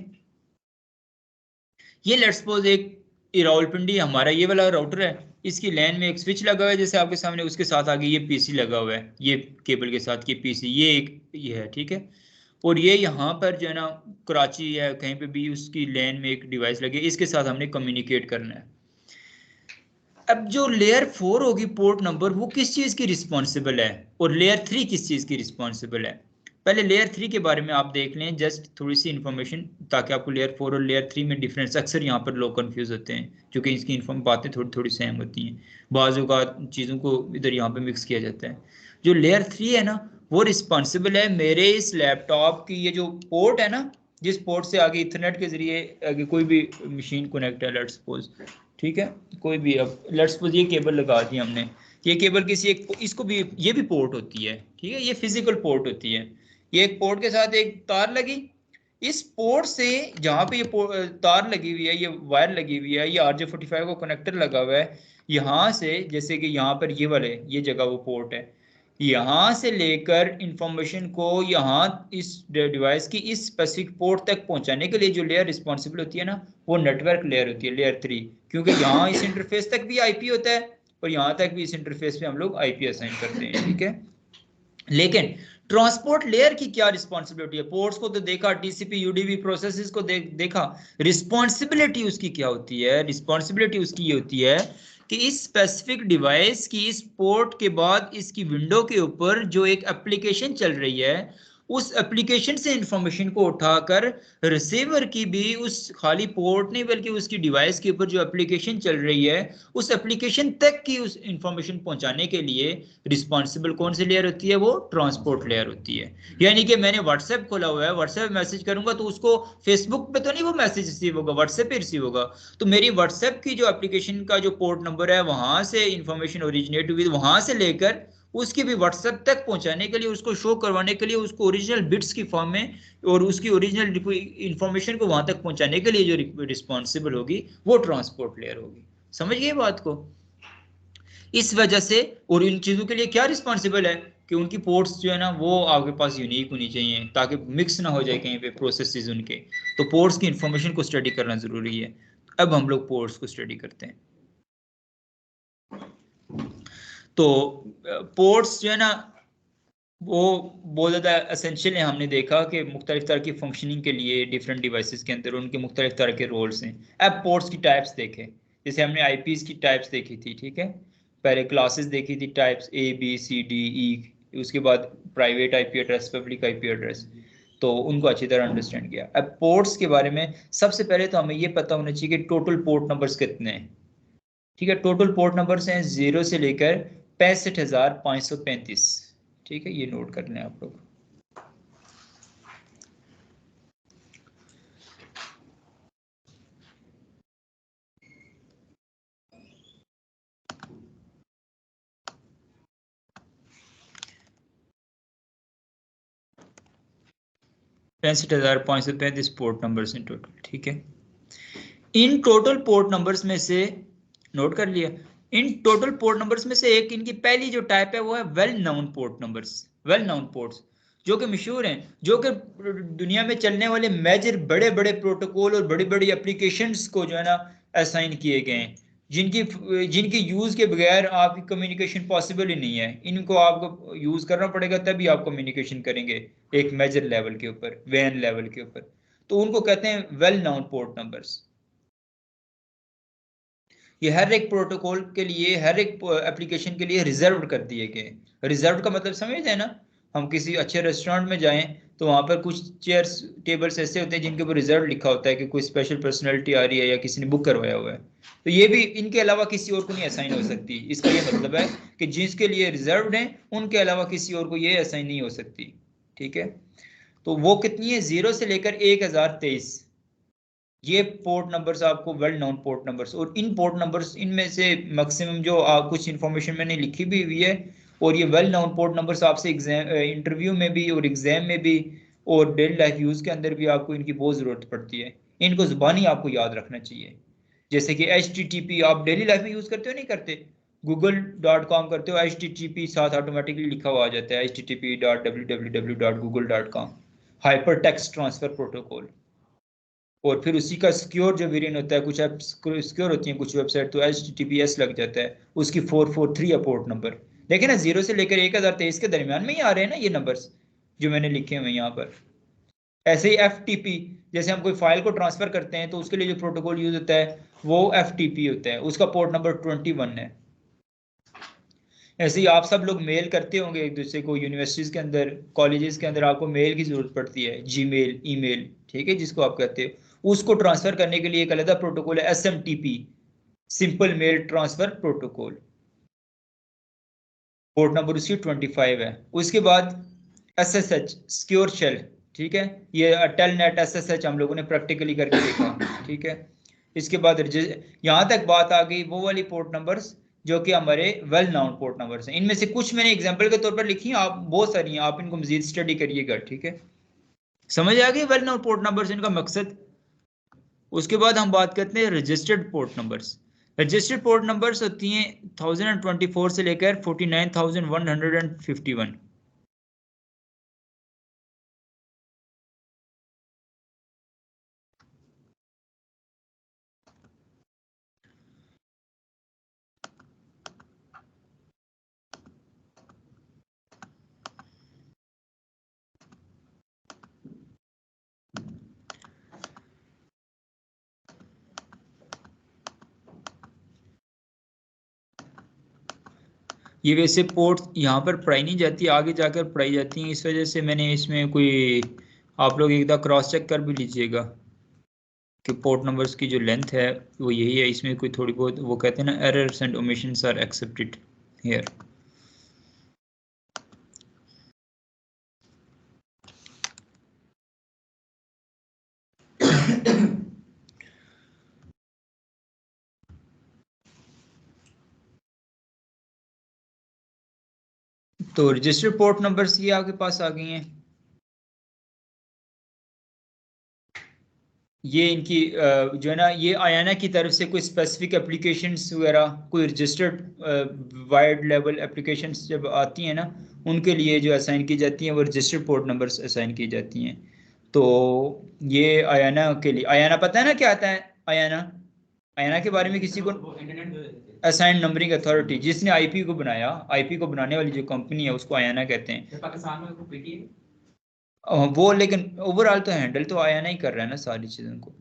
ये लेट्स सपोज एक रावलपिंडी हमारा ये वाला राउटर है, इसकी लैन में एक स्विच लगा हुआ है जैसे आपके सामने, उसके साथ आगे ये पीसी लगा हुआ है, ये केबल के साथ ये पीसी, ये एक ये है। ठीक है, और ये यहाँ पर जो है ना कराची है कहीं पे भी उसकी लैन में एक डिवाइस लगी है, इसके साथ हमने कम्युनिकेट करना है। अब जो लेयर 4 होगी पोर्ट नंबर, वो किस चीज की रिस्पॉन्सिबल है और लेयर 3 किस चीज की रिस्पॉन्सिबल है। पहले लेयर 3 के बारे में आप देख लें, जस्ट थोड़ी सी इन्फॉर्मेशन, ताकि आपको लेयर 4 और लेयर 3 में डिफरेंस, अक्सर यहाँ पर लोग कंफ्यूज होते हैं क्योंकि इसकी इन्फॉर्म बातें थोड़ी थोड़ी सेम होती हैं, बाज़ औक़ात चीज़ों को इधर यहाँ पे मिक्स किया जाता है। जो लेयर 3 है ना, वो रिस्पॉन्सिबल है मेरे इस लैपटॉप की, ये जो पोर्ट है ना, जिस पोर्ट से आगे इथरनेट के जरिए आगे कोई भी मशीन कनेक्ट है, लेट्स सपोज, ठीक है, कोई भी, अब लेट्स सपोज ये केबल लगा दी हमने, ये केबल किसी एक, इसको भी, ये भी पोर्ट होती है। ठीक है, ये फिजिकल पोर्ट होती है, ये एक पोर्ट के साथ एक तार लगी, इस पोर्ट से जहाँ पे ये तार लगी हुई है, ये वायर लगी हुई है, ये RJ45 को कनेक्टर लगा हुआ है, यहाँ से जैसे कि यहाँ पर ये वाले ये जगह वो पोर्ट है, यहाँ से लेकर इंफॉर्मेशन को यहाँ इस डिवाइस की इस स्पेसिफिक पोर्ट तक पहुंचाने के लिए जो लेयर रिस्पॉन्सिबल होती है ना, वो नेटवर्क लेयर होती है, लेयर 3। क्योंकि यहाँ इस इंटरफेस तक भी आईपी होता है और यहाँ तक भी इस इंटरफेस पे हम लोग आईपी असाइन करते हैं। ठीक है, लेकिन ट्रांसपोर्ट लेयर की क्या रिस्पॉन्सिबिलिटी है, पोर्ट्स को तो देखा, टीसीपी यूडीपी प्रोसेसेस को देखा, रिस्पॉन्सिबिलिटी उसकी क्या होती है। रिस्पॉन्सिबिलिटी उसकी ये होती है कि इस स्पेसिफिक डिवाइस की इस पोर्ट के बाद इसकी विंडो के ऊपर जो एक एप्लीकेशन चल रही है, उस एप्लीकेशन से इंफॉर्मेशन को उठाकर रिसीवर की भी उस खाली पोर्ट नहीं बल्कि उसकी डिवाइस के ऊपर जो एप्लीकेशन चल रही है उस एप्लीकेशन तक की उस इंफॉर्मेशन पहुंचाने के लिए रिस्पॉन्सिबल कौन सी लेयर होती है, वो ट्रांसपोर्ट लेयर होती है। यानी कि मैंने व्हाट्सएप खोला हुआ है, व्हाट्सएप मैसेज करूंगा तो उसको फेसबुक पे तो नहीं वो मैसेज रिसीव होगा, व्हाट्सएप पे रिसीव होगा। तो मेरी व्हाट्सएप की जो एप्लीकेशन का जो पोर्ट नंबर है वहां से इंफॉर्मेशन ओरिजिनेट हुई, वहां से लेकर उसकी भी व्हाट्सएप तक पहुंचाने के लिए, उसको शो करवाने के लिए, उसको ओरिजिनल बिट्स की फॉर्म में और उसकी ओरिजिनल इंफॉर्मेशन को वहां तक पहुंचाने के लिए जो रिस्पॉन्सिबल होगी वो ट्रांसपोर्ट लेयर होगी। समझ गए बात को? इस वजह से, और इन चीजों के लिए क्या रिस्पॉन्सिबल है कि उनकी पोर्ट्स जो है ना वो आपके पास यूनिक होनी चाहिए ताकि मिक्स ना हो जाए कहीं पे प्रोसेसेस उनके। तो पोर्ट्स की इंफॉर्मेशन को स्टडी करना जरूरी है। अब हम लोग पोर्ट्स को स्टडी करते हैं। तो पोर्ट्स जो है ना वो बहुत ज़्यादा असेंशियल है। हमने देखा कि मुख्तलिफ तरह की फंक्शनिंग के लिए डिफरेंट डिवाइसेस के अंदर उनके मुख्तलिफ तरह के रोल्स हैं। अब पोर्ट्स की टाइप्स देखें, जैसे हमने आईपीस की टाइप्स देखी थी, ठीक है, पहले क्लासेस देखी थी, types A B C D E, उसके बाद private IP address, public IP address, तो उनको अच्छी तरह अंडरस्टैंड किया। अब पोर्ट्स के बारे में सबसे पहले तो हमें ये पता होना चाहिए कि टोटल पोर्ट नंबर्स कितने हैं। ठीक है, टोटल पोर्ट नंबर्स हैं 0 से लेकर 65,535। ठीक है, ये नोट कर लें आप लोग। पैंसठ हजार 535 पोर्ट नंबर्स इन टोटल। ठीक है, इन टोटल पोर्ट नंबर्स में से, नोट कर लिया, इन टोटल पोर्ट नंबर्स में से एक इनकी पहली जो टाइप है वो है well known port numbers. Well known ports जो कि मशहूर हैं, जो कि दुनिया में चलने वाले मेजर बड़े बड़े प्रोटोकॉल और बड़ी बड़ी एप्लीकेशंस को जो है ना असाइन किए गए हैं, जिनकी जिनकी यूज के बगैर आपकी कम्युनिकेशन पॉसिबल ही नहीं है। इनको आपको यूज करना पड़ेगा तभी आप कम्युनिकेशन करेंगे एक मेजर लेवल के ऊपर, वैन लेवल के ऊपर। तो उनको कहते हैं वेल नाउन पोर्ट नंबर्स। ये हर एक प्रोटोकॉल के लिए, हर एक एप्लीकेशन के लिए रिजर्व कर दिए गए। रिजर्व का मतलब समझ है ना, हम किसी अच्छे रेस्टोरेंट में जाएं तो वहां पर कुछ चेयर्स टेबल्स ऐसे होते हैं जिनके ऊपर रिजर्व लिखा होता है कि कोई स्पेशल पर्सनैलिटी आ रही है या किसी ने बुक करवाया हुआ है। तो ये भी इनके अलावा किसी और को नहीं असाइन हो सकती। इसका ये मतलब है कि जिसके लिए रिजर्व है उनके अलावा किसी और को ये असाइन नहीं हो सकती। ठीक है, तो वो कितनी है, 0 से लेकर 1023। ये पोर्ट नंबर्स आपको वेल नोन पोर्ट नंबर्स। और इन पोर्ट नंबर्स, इनमें से मैक्सिमम जो कुछ इंफॉर्मेशन मैंने लिखी भी हुई है, और ये वेल नोन पोर्ट नंबर्स आपसे एग्जाम इंटरव्यू में भी और एग्जाम में भी और डेली लाइफ यूज के अंदर भी आपको इनकी बहुत ज़रूरत पड़ती है। इनको ज़ुबानी आपको याद रखना चाहिए। जैसे कि HTTP आप डेली लाइफ में यूज़ करते हो, नहीं करते? google.com करते हो, HTTP साथ ऑटोमेटिकली लिखा हुआ आ जाता है, http://www.google.com, hyper text transfer protocol. और फिर उसी का सिक्योर जो वेरिएंट होता है, कुछ ऐप सिक्योर होती हैं कुछ वेबसाइट, तो HTTPS लग जाता है, उसकी 443 है पोर्ट नंबर। देखें ना, 0 से लेकर 1023 के दरमियान में ही आ रहे हैं ना ये नंबर्स जो मैंने लिखे हुए यहाँ पर। ऐसे ही FTP, जैसे हम कोई फाइल को ट्रांसफर करते हैं तो उसके लिए जो प्रोटोकॉल यूज होता है वो FTP होता है, उसका पोर्ट नंबर 21 है। ऐसे ही आप सब लोग मेल करते होंगे एक दूसरे को, यूनिवर्सिटीज के अंदर, कॉलेजेस के अंदर आपको मेल की जरूरत पड़ती है, जीमेल, ईमेल, ठीक है, जिसको आप कहते हो। उसको ट्रांसफर करने के लिए एक अलग प्रोटोकॉल है, SMTP, simple mail transfer protocol. Port number उसकी 25 है। उसके बाद SSH, सिक्योर शेल, ठीक है, ये टेलनेट SSH हम लोगों ने प्रैक्टिकली करके देखा। ठीक है, इसके बाद यहाँ तक बात आ गई वो वाली पोर्ट नंबर्स जो कि हमारे वेल नाउन पोर्ट नंबर्स हैं। इनमें से कुछ मैंने एग्जांपल के तौर पर लिखी हैं, आप बहुत सारी हैं, आप इनको मजीद स्टडी करिएगा। ठीक है, समझ आ गई वेल नाउन पोर्ट नंबर्स, इनका मकसद। उसके बाद हम बात करते हैं registered port numbers. Registered port numbers होती हैं 1024 से लेकर 49,151। ये वैसे पोर्ट यहाँ पर पढ़ाई नहीं जाती, आगे जाकर पढ़ाई जाती हैं, इस वजह से मैंने इसमें कोई, आप लोग एक बार क्रॉस चेक कर भी लीजिएगा कि पोर्ट नंबर्स की जो लेंथ है वो यही है। इसमें कोई थोड़ी बहुत, वो कहते हैं ना, errors and omissions are accepted here. तो रजिस्टर्ड पोर्ट नंबर्स ये आपके पास आ गई हैं। ये इनकी जो है ना, ये आयाना की तरफ से कोई स्पेसिफिक एप्लीकेशंस वगैरह, कोई रजिस्टर्ड वाइड लेवल एप्लीकेशंस जब आती हैं ना, उनके लिए जो असाइन की जाती हैं वो रजिस्टर्ड पोर्ट नंबर्स असाइन की जाती हैं। तो ये आयाना के लिए, आयाना पता है ना क्या आता है आयाना? आयाना के बारे में किसी को? असाइन नंबरिंग अथॉरिटी, जिसने आईपी को बनाया, आईपी को बनाने वाली जो कंपनी है उसको आयाना कहते हैं। पाकिस्तान में पीटीए वो लेकिन ओवरऑल तो हैंडल तो आयाना ही कर रहा है ना सारी चीज़ों को।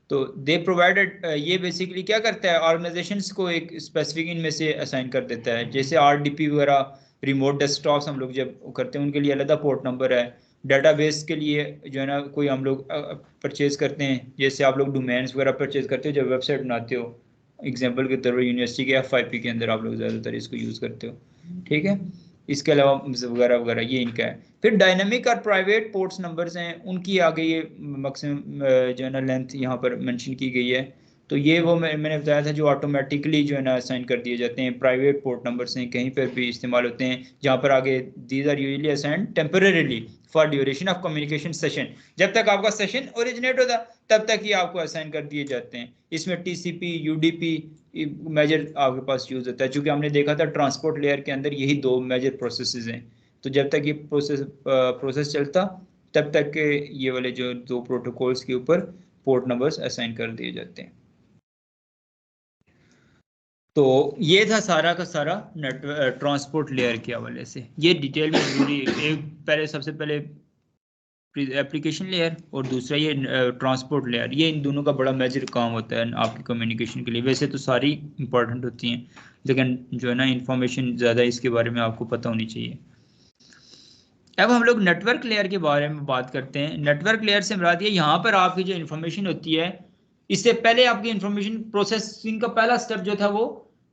तो दे प्रोवाइडेड, ये बेसिकली क्या करता है, ऑर्गेनाइजेशंस को एक स्पेसिफिक इनमें से असाइन कर देता है। जैसे आरडीपी वगैरह, रिमोट डेस्कटॉप्स हम लोग जब करते हैं उनके लिए अलग पोर्ट नंबर है। डाटाबेस के लिए जो है ना कोई हम लोग परचेज करते हैं, जैसे आप लोग डोमेन्स वगैरह परचेज करते हो जब वेबसाइट बनाते हो, एग्जांपल के तौर पर यूनिवर्सिटी के एफआईपी के अंदर आप लोग ज़्यादातर इसको यूज़ करते हो, ठीक है। इसके अलावा वगैरह वगैरह ये इनका है। फिर डायनामिक और प्राइवेट पोर्ट्स नंबर्स हैं, उनकी आगे ये मैक्सिमम जो है ना लेंथ यहाँ पर मेंशन की गई है। तो ये वो मैंने बताया था जो ऑटोमेटिकली जो है ना असाइन कर दिए जाते हैं। प्राइवेट पोर्ट नंबर्स हैं, कहीं पर भी इस्तेमाल होते हैं, जहाँ पर आगे these are usually assigned temporarily for duration of communication session. जब तक आपका सेशन ओरिजिनेट होता तब तक ही आपको असाइन कर दिए जाते हैं। इसमें टीसीपी, यूडीपी मेजर आपके पास यूज होता है, चूंकि हमने देखा था ट्रांसपोर्ट लेयर के अंदर यही दो मेजर प्रोसेसेस हैं। तो जब तक ये प्रोसेस चलता तब तक के ये वाले जो दो प्रोटोकॉल्स के ऊपर पोर्ट नंबर्स असाइन कर दिए जाते हैं। तो ये था सारा का सारा नेटवर्क ट्रांसपोर्ट लेयर के हवाले से। ये डिटेल में जरूरी, एक पहले सबसे पहले एप्लीकेशन लेयर और दूसरा ये ट्रांसपोर्ट लेयर, ये इन दोनों का बड़ा मेजर काम होता है आपकी कम्युनिकेशन के लिए। वैसे तो सारी इंपॉर्टेंट होती हैं, लेकिन जो है ना इंफॉर्मेशन ज़्यादा इसके बारे में आपको पता होनी चाहिए। अब हम लोग नेटवर्क लेयर के बारे में बात करते हैं। नेटवर्क लेयर से मुराद ये, यहाँ पर आपकी जो इन्फॉर्मेशन होती है, इससे पहले आपकी इन्फॉर्मेशन प्रोसेसिंग का पहला स्टेप जो था वो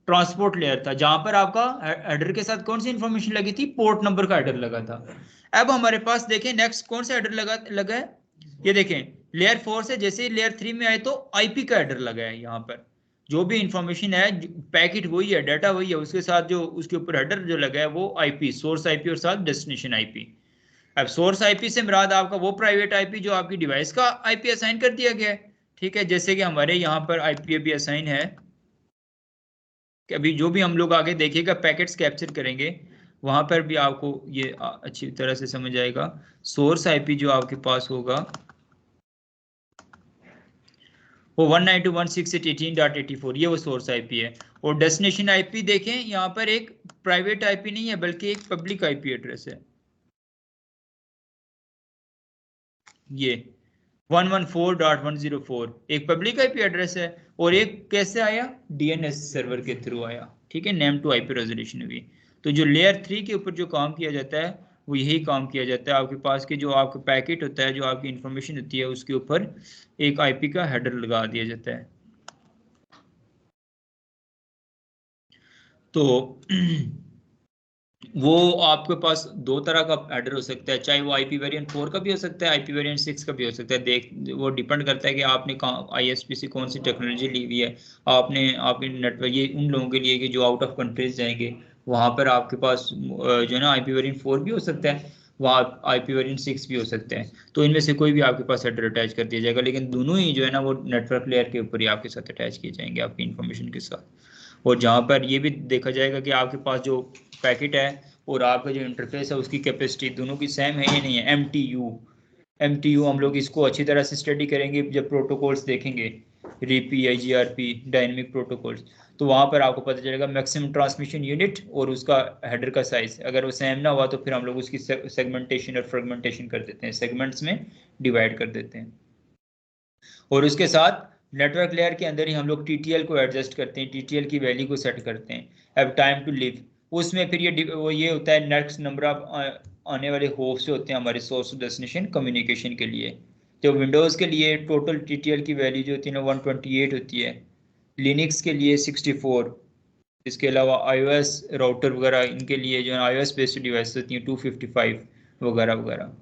ट्रांसपोर्ट लेयर था, जहां पर आपका हेडर के साथ कौन सी इन्फॉर्मेशन लगी थी, पोर्ट नंबर का हेडर लगा था। अब हमारे पास देखें नेक्स्ट कौन सा हेडर लगा है, ये देखें लेयर 4 से जैसे लेयर 3 में आए तो आईपी का हेडर लगा है। यहाँ पर जो भी इंफॉर्मेशन है, पैकेट वही है, डाटा वही है, उसके साथ जो उसके ऊपर हेडर जो लगा है वो आईपी, सोर्स आईपी और साथ डेस्टिनेशन आईपी। अब सोर्स आईपी से मुराद आपका वो प्राइवेट आईपी जो आपकी डिवाइस का आईपी असाइन कर दिया गया है, ठीक है। जैसे कि हमारे यहाँ पर आईपी अभी असाइन है कि अभी जो भी हम लोग आगे देखिएगा पैकेट्स कैप्चर करेंगे, वहां पर भी आपको ये अच्छी तरह से समझ आएगा। सोर्स आईपी जो आपके पास होगा वो 192.168.18.84, ये वो सोर्स आईपी है। और डेस्टिनेशन आईपी देखें, यहाँ पर एक प्राइवेट आईपी नहीं है बल्कि एक पब्लिक आईपी एड्रेस है, ये 114.104 एक पब्लिक आईपी एड्रेस है। और एक कैसे आया, डीएनएस सर्वर के थ्रू आया, ठीक है, नेम टू आईपी रेजोल्यूशन हुई। तो जो लेयर 3 के ऊपर जो काम किया जाता है वो यही काम किया जाता है। आपके पास के जो आपका पैकेट होता है, जो आपकी इंफॉर्मेशन होती है, उसके ऊपर एक आईपी का हेडर लगा दिया जाता है। तो वो आपके पास दो तरह का हेडर हो सकता है, चाहे वो आईपी वेरिएंट 4 का भी हो सकता है, आईपी वेरिएंट 6 का भी हो सकता है। वो डिपेंड करता है कि आपने आईएसपी से कौन सी टेक्नोलॉजी ली हुई है आपने। आपके नेटवर्क ये उन लोगों के लिए कि जो आउट ऑफ कंट्रीज जाएंगे, वहाँ पर आपके पास जो है ना आईपी वेरिएंट 4 भी हो सकता है, वहाँ आईपी वेरिएंट 6 भी हो सकते हैं। तो इनमें से कोई भी आपके पास हेडर अटैच कर दिया जाएगा, लेकिन दोनों ही जो है ना वो नेटवर्क लेयर के ऊपर ही आपके साथ अटैच किए जाएंगे आपकी इन्फॉर्मेशन के साथ। और जहाँ पर ये भी देखा जाएगा कि आपके पास जो पैकेट है और आपका जो इंटरफेस है उसकी कैपेसिटी दोनों की सेम है या नहीं है। एमटीयू हम लोग इसको अच्छी तरह से स्टडी करेंगे जब प्रोटोकॉल्स देखेंगे, रीपी, आईजीआरपी, डायनेमिक प्रोटोकॉल्स। तो वहाँ पर आपको पता चलेगा मैक्सिमम ट्रांसमिशन यूनिट और उसका हेडर का साइज, अगर वो सेम ना हुआ तो फिर हम लोग उसकी सेगमेंटेशन और फ्रेगमेंटेशन कर देते हैं, सेगमेंट्स में डिवाइड कर देते हैं। और उसके साथ नेटवर्क लेयर के अंदर ही हम लोग टीटीएल को एडजस्ट करते हैं, टीटीएल की वैल्यू को सेट करते हैं। अब टाइम टू लिव, उसमें फिर ये होता है नेक्स्ट नंबर ऑफ आने वाले होप्स जो होते हैं हमारे सोर्स डेस्टिनेशन कम्युनिकेशन के लिए। तो विंडोज़ के लिए टोटल टीटीएल की वैल्यू जो होती है ना 128 होती है, लिनक्स के लिए 64, इसके अलावा iOS राउटर वगैरह इनके लिए जो है iOS बेस्ड डिवाइस होती हैं 255 वगैरह वगैरह।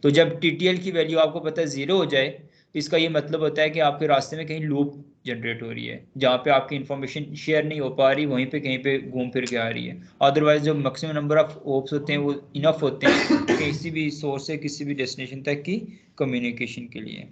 तो जब टीटीएल की वैल्यू आपको पता है 0 हो जाए, इसका ये मतलब होता है कि आपके रास्ते में कहीं लूप जनरेट हो रही है, जहाँ पे आपकी इंफॉर्मेशन शेयर नहीं हो पा रही वहीं पे कहीं पे घूम फिर के आ रही है। अदरवाइज जो मैक्सिमम नंबर ऑफ होप्स होते हैं वो इनफ होते हैं किसी भी सोर्स से किसी भी डेस्टिनेशन तक की कम्युनिकेशन के लिए।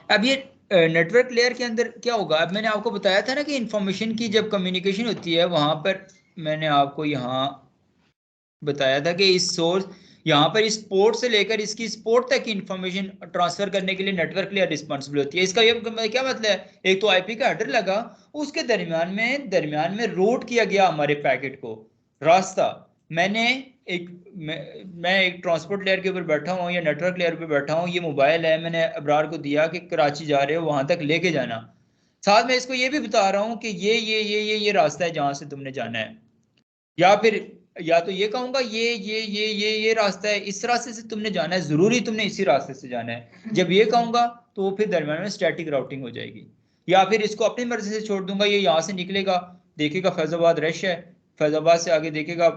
अब ये नेटवर्क लेयर के अंदर क्या होगा, अब मैंने आपको बताया था ना कि इंफॉर्मेशन की जब कम्युनिकेशन होती है वहां पर मैंने आपको यहाँ बताया था कि इस सोर्स यहाँ पर इस पोर्ट से लेकर इसकी पोर्ट तक की इंफॉर्मेशन ट्रांसफर करने के लिए नेटवर्क लेयर रिस्पॉन्सिबल होती है। इसका ये क्या मतलब है, एक तो आईपी का हेडर लगा, उसके दरमियान में रूट किया गया हमारे पैकेट को रास्ता। मैंने मैं एक ट्रांसपोर्ट लेयर के ऊपर बैठा हूँ या नेटवर्क लेयर पे बैठा हूँ, ये मोबाइल है, मैंने अब्रार को दिया कि कराची जा रहे हो वहां तक लेके जाना, साथ में इसको ये भी बता रहा हूँ कि ये रास्ता है जहां से तुमने जाना है, या फिर या तो ये कहूंगा ये रास्ता है, इस रास्ते से तुमने जाना है, जरूरी तुमने इसी रास्ते से जाना है। जब ये कहूंगा तो वो फिर दरम्यान में स्टैटिक राउटिंग हो जाएगी। या फिर इसको अपनी मर्जी से छोड़ दूंगा, ये यहाँ से निकलेगा, देखेगा फैजाबाद रश है, फैजाबाद से आगे देखेगा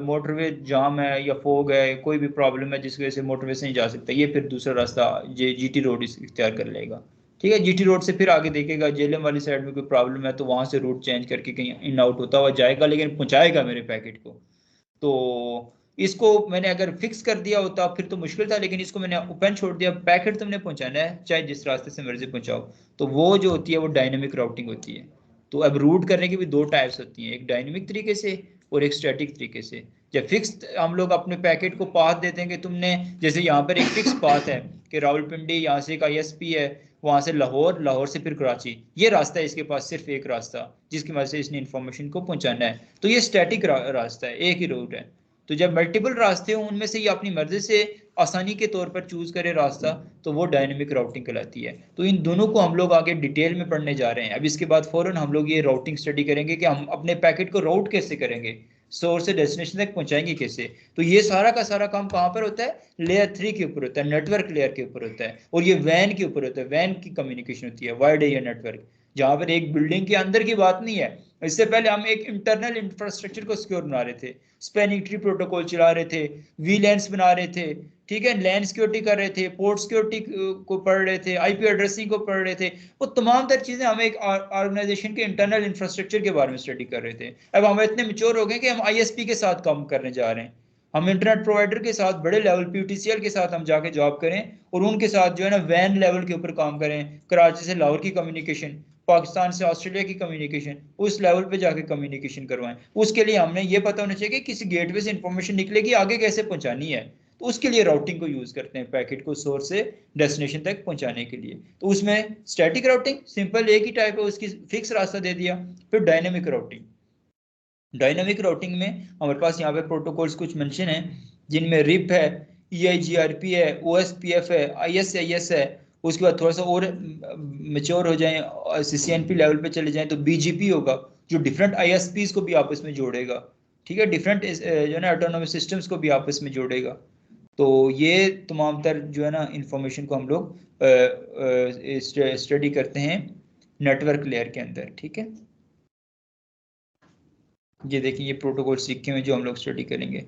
मोटरवे जाम है या फोग है, कोई भी प्रॉब्लम है जिसकी वजह से मोटरवे से नहीं जा सकता, ये फिर दूसरा रास्ता जीटी रोड इख्तियार कर लेगा। ठीक है, जीटी रोड से फिर आगे देखेगा जेलम वाली साइड में कोई प्रॉब्लम है तो वहां से रूट चेंज करके कहीं इन आउट होता हुआ जाएगा, लेकिन पहुंचाएगा मेरे पैकेट को। तो इसको मैंने अगर फिक्स कर दिया होता फिर तो मुश्किल था, लेकिन इसको मैंने ओपन छोड़ दिया, पैकेट तुमने पहुंचाना है चाहे जिस रास्ते से मर्जी पहुंचाओ। तो वो जो होती है वो डायनेमिक राउटिंग होती है। तो अब रूट करने की भी दो टाइप्स होती हैं, एक डायनेमिक तरीके से और एक स्टैटिक तरीके से। जब फिक्स हम लोग अपने पैकेट को पाथ देते हैं कि तुमने, जैसे यहाँ पर एक फिक्स पाथ है कि रावलपिंडी यहाँ से एक आईएसपी है, वहां से लाहौर, लाहौर से फिर कराची, ये रास्ता है इसके पास, सिर्फ एक रास्ता जिसकी वजह से इसने इन्फॉर्मेशन को पहुंचाना है, तो ये स्टैटिक रास्ता है, एक ही रूट है। तो जब मल्टीपल रास्ते हो उनमें से ये अपनी मर्जी से आसानी के तौर पर चूज करे रास्ता, तो वो डायनेमिक राउटिंग कहलाती है। तो इन दोनों को हम लोग आगे डिटेल में पढ़ने जा रहे हैं। अब इसके बाद फौरन हम लोग ये राउटिंग स्टडी करेंगे कि हम अपने पैकेट को राउट कैसे करेंगे, सोर्स से डेस्टिनेशन तक पहुंचाएंगे कैसे। तो ये सारा का सारा काम कहाँ पर होता है, लेयर 3 के ऊपर होता है, नेटवर्क लेयर के ऊपर होता है, और ये वैन के ऊपर होता है, वैन की कम्युनिकेशन होती है, वाइड एरिया नेटवर्क, जहां पर एक बिल्डिंग के अंदर की बात नहीं है। इससे पहले हम एक इंटरनल इंफ्रास्ट्रक्चर को सिक्योर बना रहे थे, स्पैनिंग ट्री प्रोटोकॉल चला रहे थे, वी लैंस बना रहे थे, ठीक है, लैंड सिक्योरिटी कर रहे थे, पोर्ट सिक्योरिटी को पढ़ रहे थे, आईपी एड्रेसिंग को पढ़ रहे थे। वो तमाम तर चीजें हम एक ऑर्गेनाइजेशन के इंटरनल इंफ्रास्ट्रक्चर के बारे में स्टडी कर रहे थे। अब हम इतने मेच्योर हो गए कि हम आईएसपी के साथ काम करने जा रहे हैं, हम इंटरनेट प्रोवाइडर के साथ बड़े लेवल पीटीसीएल के साथ हम जाके जॉब करें और उनके साथ जो है ना वैन लेवल के ऊपर काम करें, कराची से लाहौर की कम्युनिकेशन, पाकिस्तान से ऑस्ट्रेलिया की कम्युनिकेशन, उस लेवल पे जाके कम्युनिकेशन करवाएं। उसके लिए हमने ये पता होना चाहिए कि किसी गेटवे से इंफॉर्मेशन निकलेगी आगे कैसे पहुंचानी है, तो उसके लिए राउटिंग को यूज करते हैं पैकेट को सोर्स से डेस्टिनेशन तक पहुंचाने के लिए। तो उसमें स्टैटिक राउटिंग सिंपल एक ही टाइप है, उसकी फिक्स रास्ता दे दिया। फिर डायनेमिक राउटिंग, डायनामिक राउटिंग में हमारे पास यहाँ पे प्रोटोकॉल्स कुछ मेंशन है, जिनमें रिप है, EIGRP है, OSPF है, ISIS है। उसके बाद थोड़ा सा और मेच्योर हो जाएं, CCNP लेवल पे चले जाएं तो BGP होगा, जो डिफरेंट ISPs को भी आपस में जोड़ेगा। ठीक है, डिफरेंट जो है ना ऑटोनोमस सिस्टम्स को भी आपस में जोड़ेगा। तो ये तमाम तर जो है ना इंफॉर्मेशन को हम लोग स्टडी करते हैं नेटवर्क लेयर के अंदर। ठीक है, ये देखिए ये प्रोटोकॉल सीखे हुए जो हम लोग स्टडी करेंगे।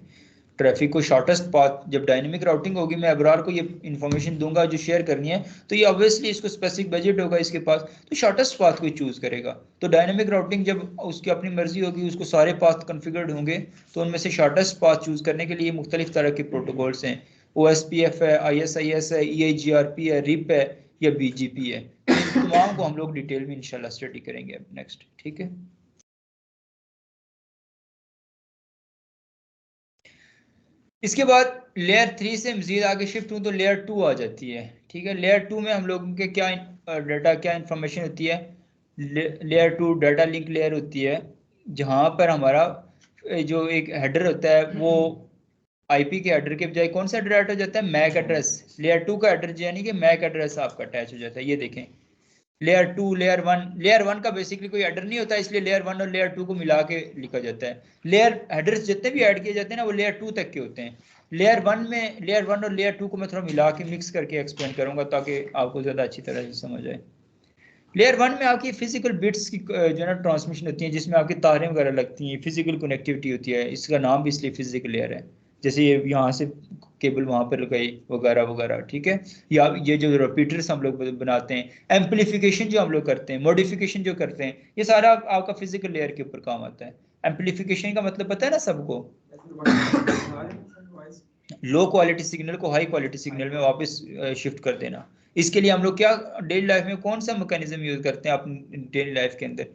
ट्रैफिक को शॉर्टेस्ट पाथ, जब डायनेमिक राउटिंग होगी मैं अबरार को ये इन्फॉर्मेशन दूंगा जो शेयर करनी है, तो ये ऑब्वियसली इसको स्पेसिफिक बजट होगा इसके पास, तो शॉर्टेस्ट पाथ को चूज करेगा। तो डायनेमिक राउटिंग जब उसकी अपनी मर्जी होगी, उसको सारे पाथ कन्फिगर्ड होंगे, तो उनमें से शॉर्टेस्ट पाथ चूज करने के लिए मुख्तलिफ तरह के प्रोटोकॉल्स हैं। OSPF है, ISIS है, EIGRP है, रिप है या BGP है। इन तमाम को हम लोग डिटेल में इंशाल्लाह स्टडी करेंगे अब नेक्स्ट। ठीक है, इसके बाद लेयर 3 से मजीद आगे शिफ्ट हूँ तो लेयर 2 आ जाती है। ठीक है, लेयर 2 में हम लोगों के क्या डाटा, क्या इंफॉर्मेशन होती है। लेयर 2 डाटा लिंक लेयर होती है, जहाँ पर हमारा जो एक हेडर होता है वो आईपी के हेडर के बजाय कौन सा हेडर अटैच हो जाता है, मैक एड्रेस। लेयर 2 का हेडर यानी कि मैक एड्रेस आपका अटैच हो जाता है। ये देखें, लेयर 2, लेयर वन का बेसिकली कोई हेडर नहीं होता, इसलिए लेयर 1 और लेयर 2 को मिला के लिखा जाता है। लेयर हेडर्स जितने भी ऐड किए जाते हैं ना वो लेयर 2 तक के होते हैं। लेयर 1 और लेयर 2 को मैं थोड़ा मिला के मिक्स करके एक्सप्लेन करूंगा ताकि आपको ज़्यादा अच्छी तरह से समझ आए। लेयर 1 में आपकी फिजिकल बिट्स की जो है ना ट्रांसमिशन होती है, जिसमें आपकी तारें वगैरह लगती हैं, फिजिकल कनेक्टिविटी होती है, इसका नाम भी इसलिए फिजिकल लेयर है। जैसे ये यहाँ से केबल वहाँ पर लगाई वगैरह वगैरह, ठीक है। या ये जो रिपीटर्स हम लोग बनाते हैं, एम्पलीफिकेशन जो हम लोग करते हैं, मॉडिफिकेशन जो करते हैं, ये सारा आपका फिजिकल लेयर के ऊपर काम आता है। एम्पलीफिकेशन का मतलब पता है ना सबको, लो क्वालिटी सिग्नल को हाई क्वालिटी सिग्नल में वापस शिफ्ट कर देना। इसके लिए हम लोग क्या डेली लाइफ में कौन सा मैकेनिज्म यूज करते हैं अपनी डेली लाइफ के अंदर,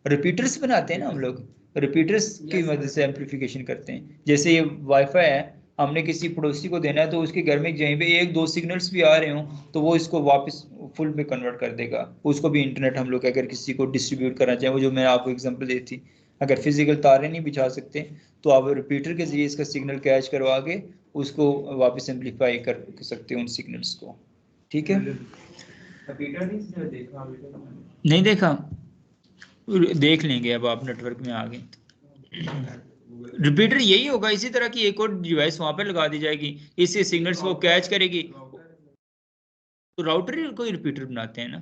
रिपीटर्स बनाते हैं ना हम लोग, रिपीटर्स की मदद से एम्पलीफिकेशन करते हैं। जैसे ये वाईफाई है, हमने किसी पड़ोसी को देना है, तो उसके घर में कहीं पे एक दो सिग्नल्स भी आ रहे हों तो वो इसको वापस फुल में कन्वर्ट कर देगा। उसको भी इंटरनेट हम लोग अगर किसी को डिस्ट्रीब्यूट करना चाहें, वो जो मैंने आपको एग्जांपल दी थी, अगर फिजिकल तारें नहीं बिछा सकते तो आप रिपीटर के जरिए इसका सिग्नल कैच करवा के उसको वापस एम्पलीफाई कर सकते हो उन सिग्नल्स को, ठीक है। नहीं देखा, देख लेंगे अब आप नेटवर्क में आ गए। रिपीटर यही होगा, इसी तरह की एक और डिवाइस वहां पर लगा दी जाएगी, इससे सिग्नल्स को कैच करेगी। तो राउटर को रिपीटर बनाते हैं ना,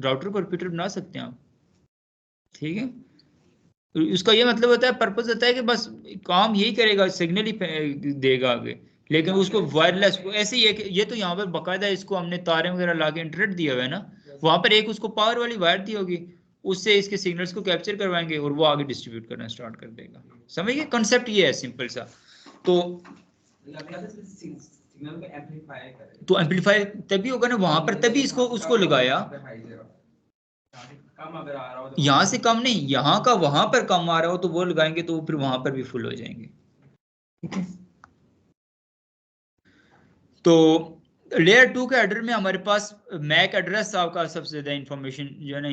राउटर को रिपीटर बना सकते हैं आप, ठीक है। उसका ये मतलब होता है, पर्पस होता है कि बस काम यही करेगा, सिग्नल ही देगा आगे, लेकिन उसको वायरलेस ऐसे ही ये तो यहाँ पर बकायदा इसको हमने तारे वगैरह लाके इंटरनेट दिया हुआ है ना, वहां पर एक उसको पावर वाली वायर दी होगी, उससे इसके सिग्नल्स को कैप्चर करवाएंगे और वो आगे डिस्ट्रीब्यूट करना स्टार्ट कर देगा। समझिए कंसेप्ट ये है सिंपल सा। तो एम्पलीफाई तभी होगा ना वहां पर, तभी इसको उसको लगाया। यहाँ से कम नहीं, यहाँ का वहां पर कम आ रहा हो तो वो लगाएंगे तो फिर वहां पर भी फुल हो जाएंगे, ठीक है। तो लेयर 2 के एड्रेस में हमारे पास मैक एड्रेस आपका सबसे ज्यादा इंफॉर्मेशन जो है ना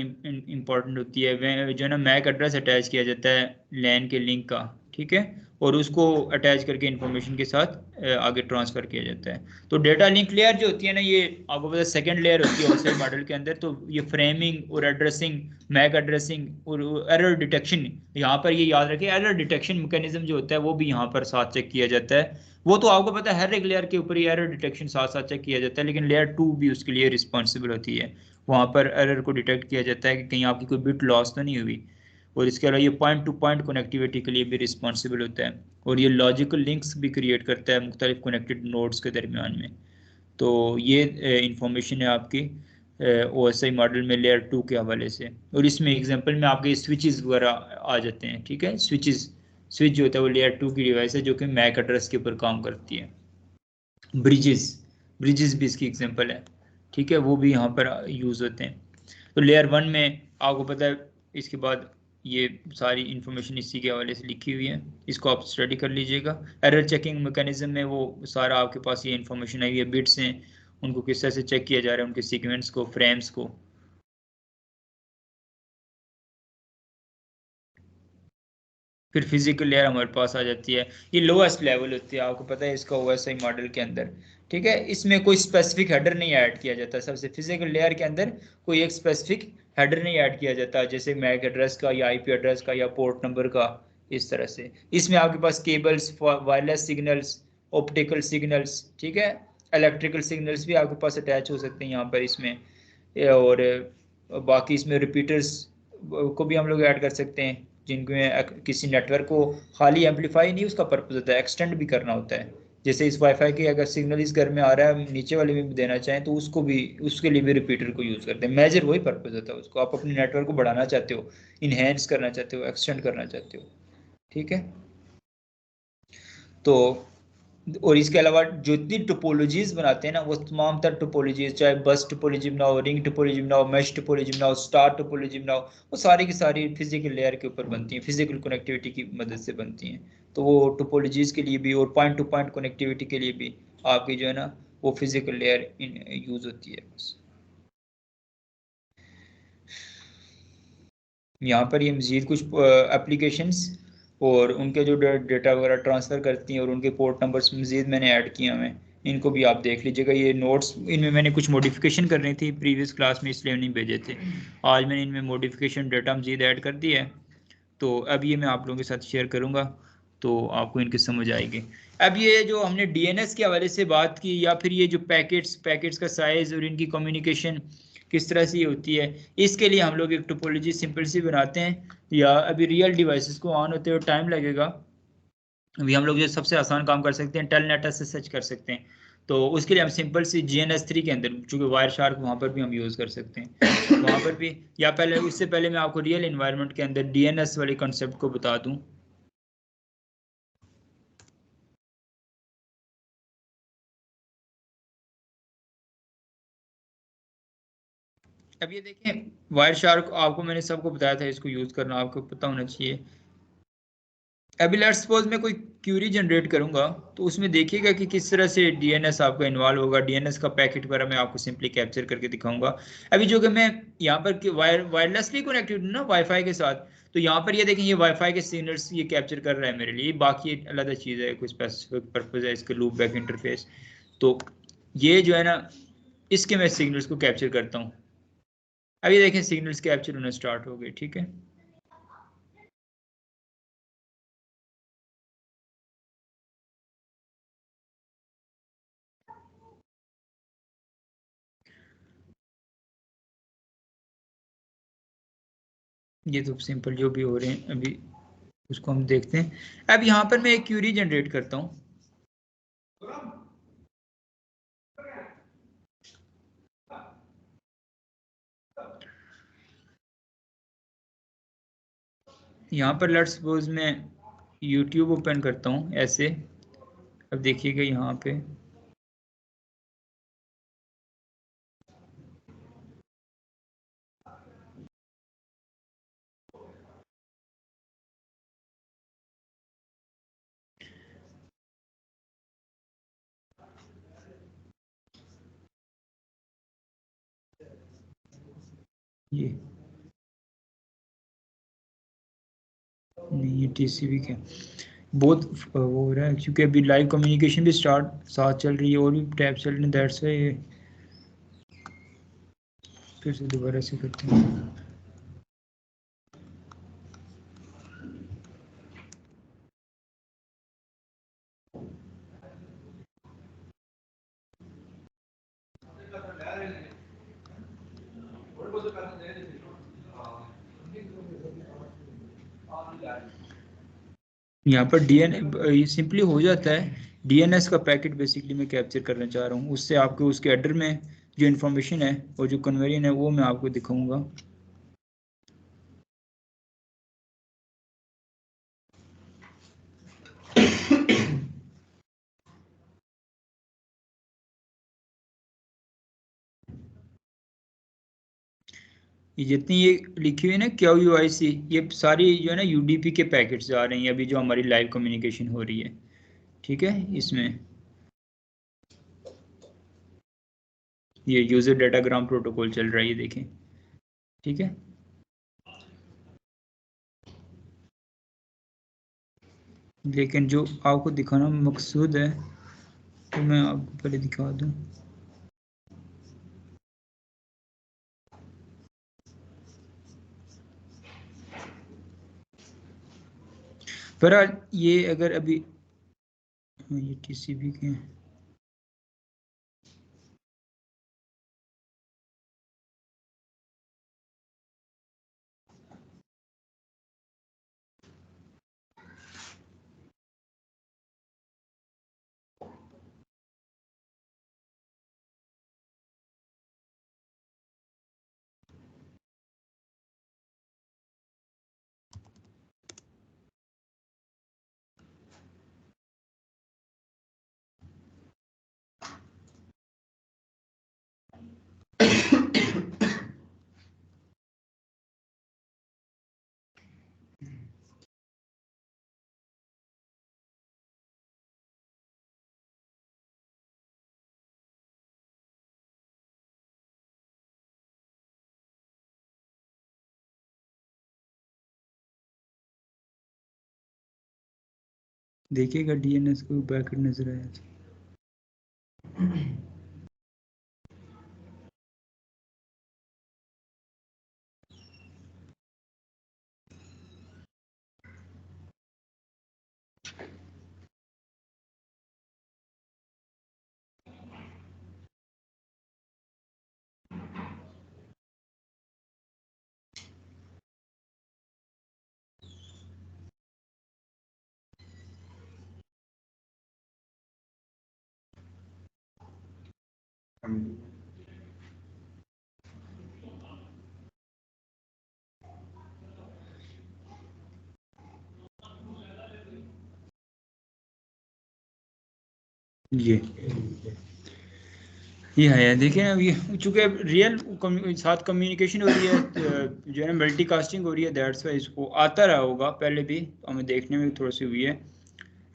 इंपॉर्टेंट होती है, जो है ना मैक एड्रेस अटैच किया जाता है लैन के लिंक का, ठीक है, और उसको अटैच करके इंफॉर्मेशन के साथ आगे ट्रांसफर किया जाता है। तो डेटा लिंक लेयर जो होती है ना, ये आपको पता है सेकंड लेयर होती है ऑफसेट मॉडल के अंदर। तो ये फ्रेमिंग और एड्रेसिंग, मैक एड्रेसिंग और एरर डिटेक्शन, यहाँ पर ये याद रखिए एरर डिटेक्शन मैकेनिज्म जो होता है वो भी यहाँ पर साथ चेक किया जाता है। वो तो आपको पता है हर एक लेयर के ऊपर ही एरर डिटेक्शन साथ साथ चेक किया जाता है, लेकिन लेयर 2 भी उसके लिए रिस्पॉन्सिबल होती है। वहाँ पर एरर को डिटेक्ट किया जाता है कि कहीं आपकी कोई बिट लॉस तो नहीं हुई, और इसके अलावा ये पॉइंट टू पॉइंट कनेक्टिविटी के लिए भी रिस्पॉन्सिबल होता है, और ये लॉजिकल लिंक्स भी क्रिएट करता है मुख्तलिफ कनेक्टेड नोड्स के दरमियान में। तो ये इंफॉर्मेशन है आपकी OSI मॉडल में लेयर 2 के हवाले से। और इसमें एग्जांपल में आपके स्विचेस वगैरह आ जाते हैं, ठीक है। स्विच जो होता है वो लेयर 2 की डिवाइस है जो कि मैक एड्रेस के ऊपर काम करती है। ब्रिजेस भी इसकी एग्जांपल है, ठीक है, वो भी यहाँ पर यूज़ होते हैं। तो लेयर 1 में आपको पता है, इसके बाद ये सारी इंफॉर्मेशन इसी के हवाले से लिखी हुई है, इसको आप स्टडी कर लीजिएगा। एरर चेकिंग मैकेनिज्म में वो सारा आपके पास ये इंफॉर्मेशन आई है, बिट्स हैं उनको किस तरह से चेक किया जा रहा है, उनके सीक्वेंस को, फ्रेम्स को। फिर फिजिकल लेयर हमारे पास आ जाती है, ये लोएस्ट लेवल होती है, आपको पता है इसका OSI मॉडल के अंदर, ठीक है। इसमें कोई स्पेसिफिक हेडर नहीं ऐड किया जाता, सबसे फिजिकल लेयर के अंदर कोई एक स्पेसिफिक हेडर नहीं ऐड किया जाता, जैसे मैक एड्रेस का या IP एड्रेस का या पोर्ट नंबर का, इस तरह से। इसमें आपके पास cables, wireless signals, optical signals, ठीक है, इलेक्ट्रिकल सिग्नल्स भी आपके पास अटैच हो सकते हैं यहाँ पर इसमें, और बाकी इसमें रिपीटर्स को भी हम लोग ऐड कर सकते हैं, जिनमें किसी नेटवर्क को खाली एम्पलीफाई नहीं, उसका पर्पस होता है एक्सटेंड भी करना होता है। जैसे इस वाईफाई के अगर सिग्नल इस घर में आ रहा है, नीचे वाले में भी देना चाहें तो उसको भी, उसके लिए भी रिपीटर को यूज़ करते हैं। मेजर वही पर्पस होता है, उसको आप अपने नेटवर्क को बढ़ाना चाहते हो, इन्हेंस करना चाहते हो, एक्सटेंड करना चाहते हो, ठीक है। तो और इसके अलावा जो इतनी टोपोलॉजीज बनाते हैं ना, वो तमाम तर टोपोलॉजीज, चाहे बस टोपोलॉजी बनाओ, रिंग टोपोलॉजी बनाओ, मैश टोपोलॉजी बनाओ, स्टार टोपोलॉजी बनाओ, वो सारी की सारी फिजिकल लेयर के ऊपर बनती हैं, फिजिकल कनेक्टिविटी की मदद से बनती हैं। तो वो टोपोलॉजीज के लिए भी और पॉइंट टू पॉइंट कनेक्टिविटी के लिए भी आपकी जो है ना वो फिजिकल लेयर यूज होती है। बस यहाँ पर ये मज़ीद कुछ एप्लीकेशंस और उनके जो डेटा वगैरह ट्रांसफ़र करती हैं और उनके पोर्ट नंबर्स मज़ीद मैंने ऐड किए हुए हैं, इनको भी आप देख लीजिएगा। ये नोट्स इनमें मैंने कुछ मॉडिफिकेशन करनी थी प्रीवियस क्लास में, इसलिए नहीं भेजे थे। आज मैंने इनमें मॉडिफिकेशन डेटा मज़ीद ऐड कर दिया है, तो अब ये मैं आप लोगों के साथ शेयर करूँगा तो आपको इनकी समझ आएगी। अब ये जो हमने DNS के हवाले से बात की, या फिर ये जो पैकेट्स का साइज़ और इनकी कम्युनिकेशन किस तरह से ये होती है। इसके लिए हम लोग एक टोपोलॉजी सिंपल सी बनाते हैं, या अभी रियल डिवाइसेस को ऑन होते हुए टाइम लगेगा। अभी हम लोग जो सबसे आसान काम कर सकते हैं, टेलनेट से सर्च कर सकते हैं। तो उसके लिए हम सिंपल सी GNS3 के अंदर, चूंकि वायर शार्क वहाँ पर भी हम यूज़ कर सकते हैं, वहाँ पर भी, या पहले उससे पहले मैं आपको रियल इन्वायरमेंट के अंदर DNS वाले कॉन्सेप्ट को बता दूँ। अब ये देखें, वायर शार्क आपको मैंने सबको बताया था, इसको यूज़ करना आपको पता होना चाहिए। अभी लेट्स सपोज मैं कोई क्यूरी जनरेट करूंगा, तो उसमें देखिएगा कि किस तरह से DNS आपका इन्वॉल्व होगा। DNS का पैकेट वगैरह मैं आपको सिंपली कैप्चर करके दिखाऊंगा। अभी जो कि मैं यहाँ पर वायरलेसली कनेक्टेड हूँ ना वाईफाई के साथ, तो यहाँ पर ये देखें, ये वाईफाई के सिग्नल्स ये कैप्चर कर रहा है मेरे लिए। बाकी अलग चीज़ है, कोई स्पेसिफिक पर्पज है इसके, लूप बैक इंटरफेस। तो ये जो है ना, इसके मैं सिग्नल्स को कैप्चर करता हूँ। अभी देखें सिग्नल्स कैप्चर होना स्टार्ट हो गए, ठीक है। ये तो सिंपल जो भी हो रहे हैं अभी, उसको हम देखते हैं। अब यहाँ पर मैं एक क्यूरी जनरेट करता हूँ। यहाँ पर लेट्स सपोज मैं YouTube ओपन करता हूँ ऐसे। अब देखिएगा यहाँ पे ये नहीं, ये TCP क्या बहुत वो हो रहा है, क्योंकि अभी लाइव कम्युनिकेशन भी स्टार्ट साथ चल रही है और भी टैब चल रही है, दैट्स व्हाई ये फिर से दोबारा से करते हैं। यहाँ पर DN सिंपली हो जाता है। DNS का पैकेट बेसिकली मैं कैप्चर करना चाह रहा हूँ, उससे आपको उसके एडर में जो इन्फॉर्मेशन है और जो कन्वेरियन है वो मैं आपको दिखाऊंगा। ये जितनी ये लिखी हुई है ना QUIC, ये सारी जो है ना UDP के पैकेट्स आ रही हैं अभी जो हमारी लाइव कम्युनिकेशन हो रही है, ठीक है। इसमें ये यूजर डाटाग्राम प्रोटोकॉल चल रहा है, ये देखें, ठीक है। लेकिन जो आपको दिखाना मकसूद है, तो मैं आपको पहले दिखा दूं। पर ये अगर अभी, हाँ, ये TCP के हैं। देखिएगा DNS को पैकेट नजर आया था। ये है, देखिए ना, ये चूंकि रियल साथ कम्युनिकेशन हो रही है जो है ना मल्टीकास्टिंग हो रही है, दैट्स वाई इसको आता रहा होगा पहले भी, तो हमें देखने में थोड़ी सी हुई है।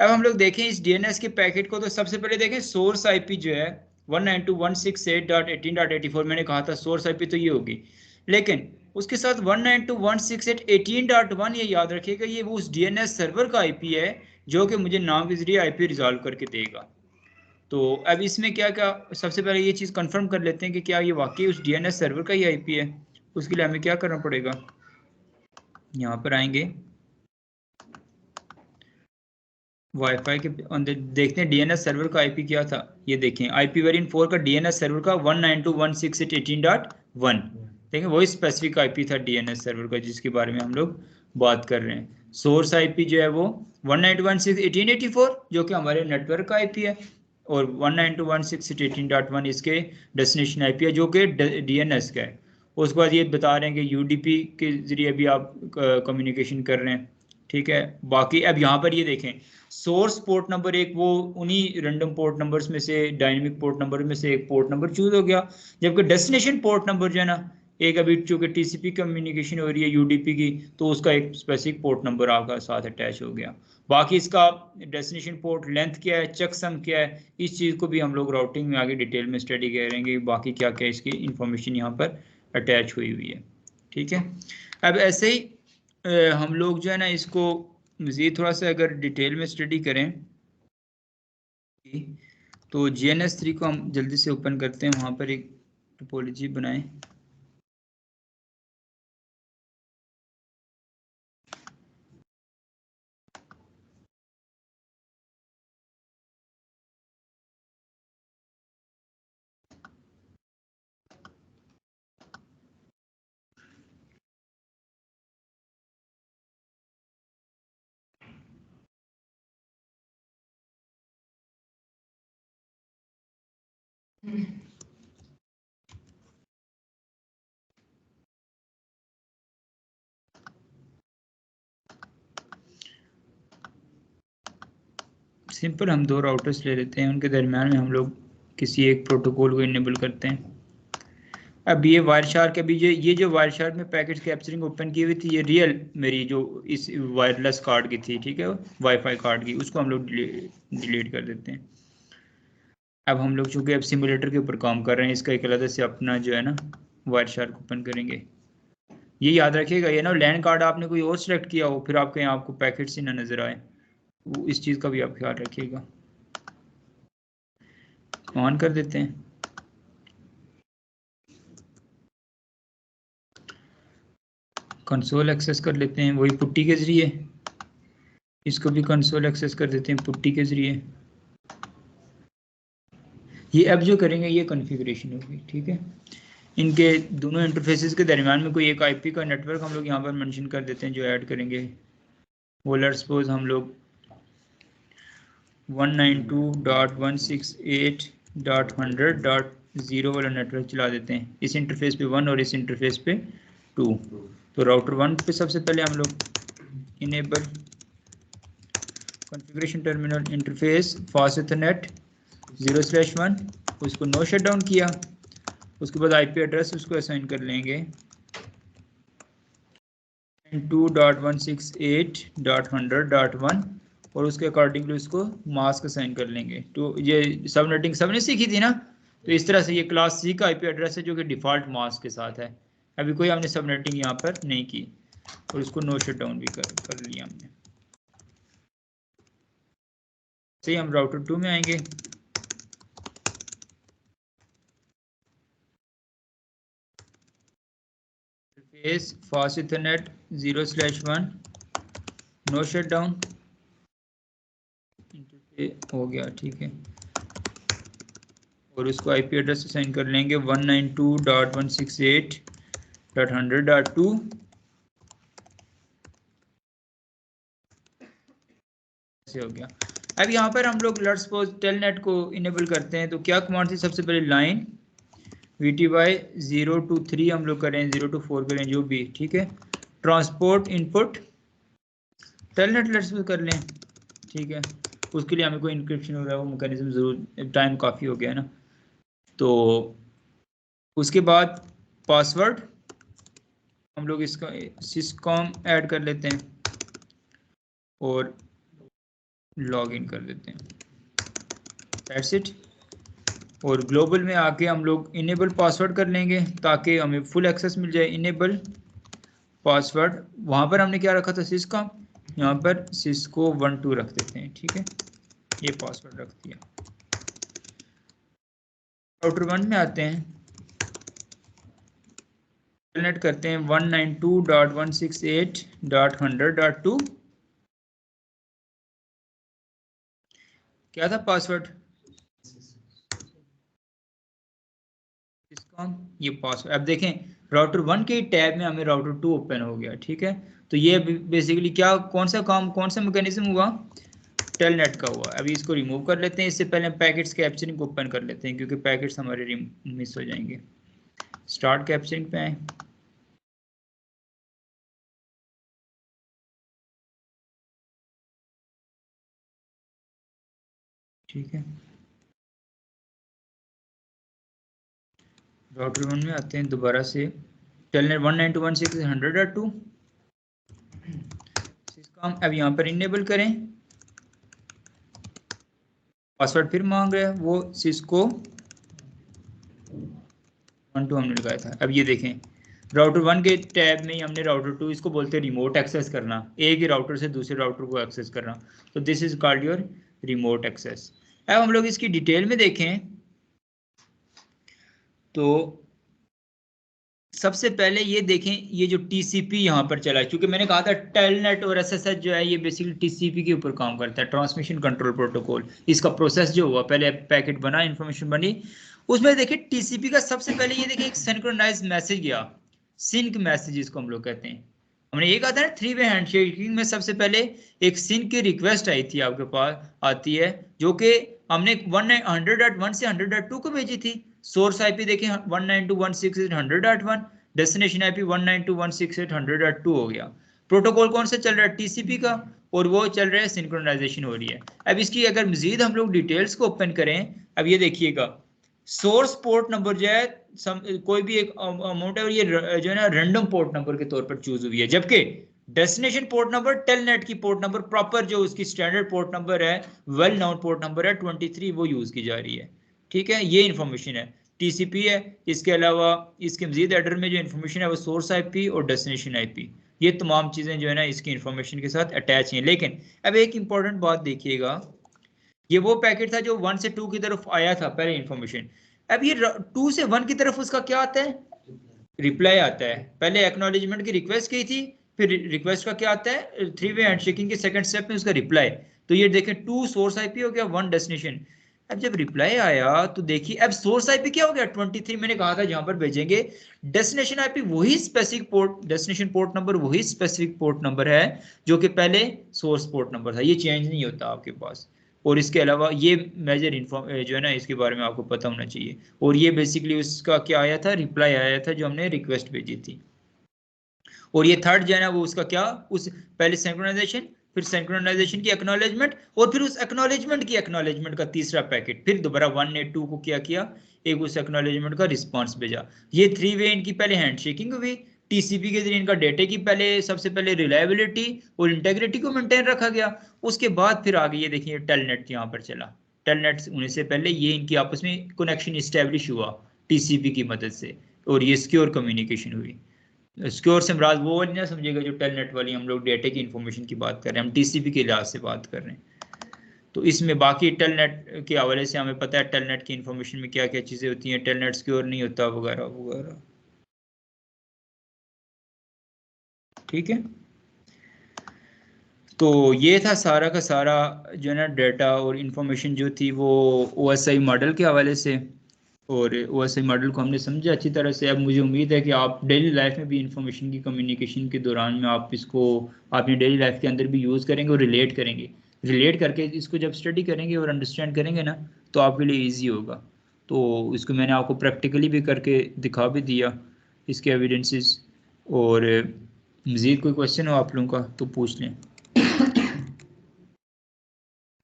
अब हम लोग देखें इस डीएनएस के पैकेट को, तो सबसे पहले देखें सोर्स आईपी जो है 192.168.18.84, मैंने कहा था सोर्स आईपी तो ये होगी, लेकिन उसके साथ 192.168.18.1 ये याद रखिएगा, ये वो उस डीएनएस सर्वर का आईपी है जो कि मुझे नाम के जरिए आईपी रिजॉल्व करके देगा। तो अब इसमें क्या क्या, सबसे पहले ये चीज़ कंफर्म कर लेते हैं कि क्या ये वाकई उस डीएनएस सर्वर का ही आईपी है। उसके लिए हमें क्या करना पड़ेगा, यहाँ पर आएंगे वाईफाई के अंदर, देखते हैं डीएनएस सर्वर का आईपी क्या था। ये देखें आईपी वेरिएंट 4 का डीएनएस सर्वर का 192.168.18.1, देखें वही स्पेसिफिक आईपी था डीएनएस सर्वर का जिसके बारे में हम लोग बात कर रहे हैं। सोर्स आईपी जो है वो 192.168.18.84 जो कि हमारे नेटवर्क का आईपी है, और 192.168.18.1 इसके डेस्टिनेशन आईपी है जो कि डीएनएस का है। उसके बाद ये बता रहे हैं कि यूडीपी के जरिए भी आप कम्युनिकेशन कर रहे हैं, ठीक है। बाकी अब यहाँ पर ये देखें सोर्स पोर्ट नंबर एक वो उन्हीं रैंडम पोर्ट नंबर्स में से, डायनेमिक पोर्ट नंबर में से एक पोर्ट नंबर चूज हो गया, जबकि डेस्टिनेशन पोर्ट नंबर जो है ना, एक अभी चूंकि टीसीपी कम्युनिकेशन हो रही है यूडीपी की, तो उसका एक स्पेसिफिक पोर्ट नंबर आपका साथ अटैच हो गया। बाकी इसका डेस्टिनेशन पोर्ट लेंथ क्या है, चेकसम क्या है, इस चीज़ को भी हम लोग राउटिंग में आगे डिटेल में स्टडी करेंगे, बाकी क्या क्या इसकी इंफॉर्मेशन यहाँ पर अटैच हुई हुई है, ठीक है। अब ऐसे ही हम लोग जो है ना इसको मज़ीद थोड़ा सा अगर डिटेल में स्टडी करें, तो GNS3 को हम जल्दी से ओपन करते हैं, वहाँ पर एक टोपोलॉजी बनाएं। सिंपल हम दो राउटर्स ले लेते हैं, उनके दरम्यान में हम लोग किसी एक प्रोटोकॉल को इनेबल करते हैं। अब ये वायरशार्क, अभी ये जो वायरशार्क में पैकेट कैप्चरिंग ओपन की हुई थी, ये रियल मेरी जो इस वायरलेस कार्ड की थी, ठीक है, वाईफाई कार्ड की, उसको हम लोग डिलीट कर देते हैं। अब हम लोग चूंकि अब सिमुलेटर के ऊपर काम कर रहे हैं, इसका एक अलग से अपना जो है ना वायरशार्क ओपन करेंगे। ये याद रखिएगा, ये ना लैंड कार्ड आपने कोई और सिलेक्ट किया हो, फिर आपके यहाँ आपको पैकेट्स ही ना नजर आए, इस चीज़ का भी आप ख्याल रखिएगा। ऑन कर देते हैं, कंसोल एक्सेस कर लेते हैं वही पुट्टी के जरिए, इसको भी कंसोल एक्सेस कर देते हैं पुट्टी के जरिए। ये अब जो करेंगे ये कॉन्फ़िगरेशन होगी, ठीक है। इनके दोनों इंटरफेसेस के दरमियान में कोई एक आईपी का नेटवर्क हम लोग यहाँ पर मेंशन कर देते हैं जो ऐड करेंगे। वो लेट्स सपोज हम लोग 192.168.100.0 वाला नेटवर्क चला देते हैं, इस इंटरफेस पे 1 और इस इंटरफेस पे 2। तो राउटर 1 पे सबसे पहले हम लोग enable configuration terminal interface fast ethernet 0/1, उसको नो शट डाउन किया। उसके बाद आईपी एड्रेस उसको असाइन कर लेंगे 2.168.100.1 और उसके अकॉर्डिंगली उसको मास्क असाइन कर लेंगे। तो ये सबनेटिंग सबने सीखी थी ना, तो इस तरह से ये क्लास सी का आईपी एड्रेस है जो कि डिफ़ॉल्ट मास्क के साथ है। अभी कोई हमने सबनेटिंग यहाँ पर नहीं की और उसको नो शट डाउन भी कर लिया हमने। सही, हम राउटर 2 में आएंगे, interface fast ethernet 0/1 no shut down हो गया, ठीक है। और उसको आईपी एड्रेस असाइन कर लेंगे 192.168.100.2। ऐसे हो गया। अब यहाँ पर हम लोग लेट्स सपोज टेलनेट को इनेबल करते हैं, तो क्या कमांड थी, सबसे पहले लाइन VTY 0 to 3 हम लोग करें, 0 to 4 करें, जो भी, ठीक है। ट्रांसपोर्ट इनपुट टेलनेट लेट्स कर लें, ठीक है। उसके लिए हमें कोई इंक्रिप्शन हो रहा है वो मैकेनिज्म जरूर, टाइम काफ़ी हो गया है ना। तो उसके बाद पासवर्ड हम लोग इसका सिस्कॉम ऐड कर लेते हैं और लॉग इन कर देते हैं, दैट्स इट। और ग्लोबल में आके हम लोग इनेबल पासवर्ड कर लेंगे ताकि हमें फुल एक्सेस मिल जाए। इनेबल पासवर्ड, वहाँ पर हमने क्या रखा था सिस्कॉम, यहाँ पर सिस्को 12 रख देते हैं, ठीक है। ये पासवर्ड रख दिया। राउटर 1 में आते हैं, टेलनेट करते हैं 192.168.100.2। क्या था पासवर्ड, ये पासवर्ड। अब देखें राउटर 1 के टैब में हमें राउटर 2 ओपन हो गया, ठीक है। तो ये बेसिकली क्या, कौन सा काम, कौन सा मैकेनिज्म हुआ, टेलनेट का हुआ। अभी इसको रिमूव कर लेते हैं, इससे पहले पैकेट्स कैप्चरिंग को ओपन कर लेते हैं क्योंकि पैकेट्स हमारे मिस हो जाएंगे। स्टार्ट कैप्चरिंग पे आए, ठीक है। राउटर 1 में आते हैं दोबारा से, टेलनेट 192.168.100.2 सिस्कॉम। अब यहाँ पर इनेबल करें, पासवर्ड फिर मांग रहे हैं, वो सिस्को 12 हमने लगाया था। अब ये देखें राउटर 1 के टैब में ही हमने राउटर 2, इसको बोलते हैं रिमोट एक्सेस करना, एक ही राउटर से दूसरे राउटर को एक्सेस करना। तो this is called your remote access. अब हम लोग इसकी डिटेल में देखें तो सबसे पहले ये देखें, ये जो टीसीपी यहाँ पर चला है, क्योंकि मैंने कहा था टेलनेट और एसएसएच जो है ये बेसिकली टीसीपी के ऊपर काम करता है, ट्रांसमिशन कंट्रोल प्रोटोकॉल। इसका प्रोसेस जो हुआ, पहले पैकेट बना, इंफॉर्मेशन बनी, उसमें देखिए टीसीपी का सबसे पहले ये देखिए एक सिंक्रोनाइज मैसेज गया, सिंक मैसेज इसको हम लोग कहते हैं। हमने ये कहा था ना 3 वे हैंडशेकिंग में सबसे पहले एक सिंक की रिक्वेस्ट आई थी आपके पास, आती है, जो कि हमने 100.1 से 100.2 को भेजी थी। सोर्स आईपी देखें 192.168.100.1, डेस्टिनेशन आईपी 192.168.100.2 हो गया। प्रोटोकॉल कौन सा चल रहा है, टीसीपी का, और वो चल रहा है, सिंक्रोनाइजेशन हो रही है। अब इसकी अगर मजीद हम लोग डिटेल्स को ओपन करें, अब ये देखिएगा सोर्स पोर्ट नंबर जो है कोई भी एक अमाउंट है, और ये जो है ना रैंडम पोर्ट नंबर के तौर पर चूज हुई है, जबकि डेस्टिनेशन पोर्ट नंबर टेलनेट की पोर्ट नंबर प्रॉपर जो उसकी स्टैंडर्ड पोर्ट नंबर है, वेल नोन पोर्ट नंबर है 23, वो यूज की जा रही है, ठीक है। ये इंफॉर्मेशन है, टीसीपी है। इसके अलावा इसके मजीद एड्रेस में जो इन्फॉर्मेशन है वो सोर्स आईपी और डेस्टिनेशन आईपी, ये तमाम चीजें जो है ना इसकी इंफॉर्मेशन के साथ अटैच हैं। लेकिन अब एक इंपॉर्टेंट बात देखिएगा, ये वो पैकेट था जो 1 से 2 की तरफ आया था पहले इंफॉर्मेशन। अब ये 2 से 1 की तरफ उसका क्या आता है, रिप्लाई आता है। पहले एक्नॉलेजमेंट की रिक्वेस्ट की थी, फिर रिक्वेस्ट का क्या आता है, 3 वे हैंडशेकिंग के सेकंड स्टेप में उसका रिप्लाई। तो ये देखें 2 सोर्स आईपी हो गया, 1 डेस्टिनेशन। अब जब रिप्लाई आया तो देखिए अब सोर्स आईपी क्या हो गया 23, मैंने कहा था जहां पर भेजेंगे। डेस्टिनेशन आईपी वही specific port, destination port number वही स्पेसिफिक पोर्ट नंबर है जो कि पहले सोर्स पोर्ट नंबर था, ये चेंज नहीं होता आपके पास। और इसके अलावा ये मेजर इन्फॉर्म जो है ना इसके बारे में आपको पता होना चाहिए। और ये बेसिकली उसका क्या आया था, रिप्लाई आया था जो हमने रिक्वेस्ट भेजी थी। और ये थर्ड जो है ना वो उसका क्या, उस पहले सिंक्रोनाइजेशन, फिर सिंक्रोनाइजेशन की एक्नॉलेजमेंट, और फिर उस एक्नॉलेजमेंट की एक्नॉलेजमेंट का तीसरा पैकेट, फिर दोबारा 1 ने 2 को क्या किया, एक उस एक्नॉलेजमेंट का रिस्पांस भेजा। ये 3 वे इनकी पहले हैंडशेकिंग हुई, टीसीपी के जरिए इनका डेटा की पहले सबसे पहले रिलायबिलिटी और इंटेग्रिटी को मेंटेन रखा गया। उसके बाद फिर आगे ये देखिए टेलनेट यहाँ पर चला, टेलनेट होने से पहले ये इनकी आपस में कनेक्शन इस्टेब्लिश हुआ टीसीपी की मदद से, और ये सिक्योर कम्युनिकेशन हुई। सिक्योर से मुराद वो नहीं ना समझेगा जो टेलनेट वाली हम लोग डेटा की इंफॉर्मेशन की बात कर रहे हैं, हम टीसीपी के लिहाज से बात कर रहे हैं। तो इसमें बाकी टेलनेट के हवाले से हमें पता है टेलनेट की इंफॉर्मेशन में क्या क्या चीज़ें होती हैं, टेलनेट सिक्योर नहीं होता वगैरह वगैरह, ठीक है। तो ये था सारा का सारा जो है ना डाटा और इन्फॉर्मेशन जो थी वो ओएसआई मॉडल के हवाले से, और ओएसआई मॉडल को हमने समझा अच्छी तरह से। अब मुझे उम्मीद है कि आप डेली लाइफ में भी इंफॉर्मेशन की कम्युनिकेशन के दौरान में आप इसको अपनी डेली लाइफ के अंदर भी यूज़ करेंगे और रिलेट करेंगे। रिलेट करके इसको जब स्टडी करेंगे और अंडरस्टैंड करेंगे ना तो आपके लिए ईजी होगा। तो इसको मैंने आपको प्रैक्टिकली भी करके दिखा भी दिया इसके एविडेंसेस। और मज़ीद कोई क्वेश्चन हो आप लोगों का तो पूछ लें।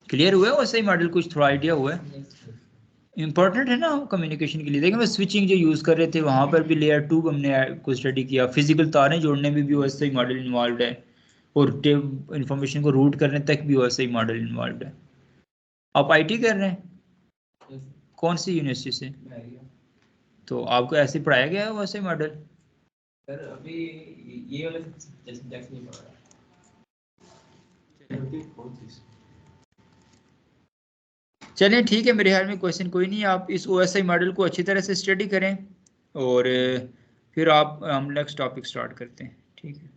क्लियर हुआ है वैसे ही मॉडल, कुछ थोड़ा आइडिया हुआ है? इम्पॉर्टेंट है ना कम्युनिकेशन के लिए। देखिए मैं स्विचिंग जो यूज़ कर रहे थे वहाँ पर भी लेयर 2 हमने को स्टडी किया, फिजिकल तारें जोड़ने में भी वैसे ही मॉडल इन्वॉल्व है, और इंफॉर्मेशन को रूट करने तक भी वैसे ही मॉडल इन्वॉल्व है। आप आईटी कर रहे हैं? कौन सी यूनिवर्सिटी से? तो आपको ऐसे पढ़ाया गया है वैसे मॉडल? सर अभी ये वाला सब्जेक्ट नहीं पढ़ा। चलें ठीक है, मेरे ख्याल में क्वेश्चन कोई नहीं। आप इस ओएसआई मॉडल को अच्छी तरह से स्टडी करें और फिर हम नेक्स्ट टॉपिक स्टार्ट करते हैं। ठीक है।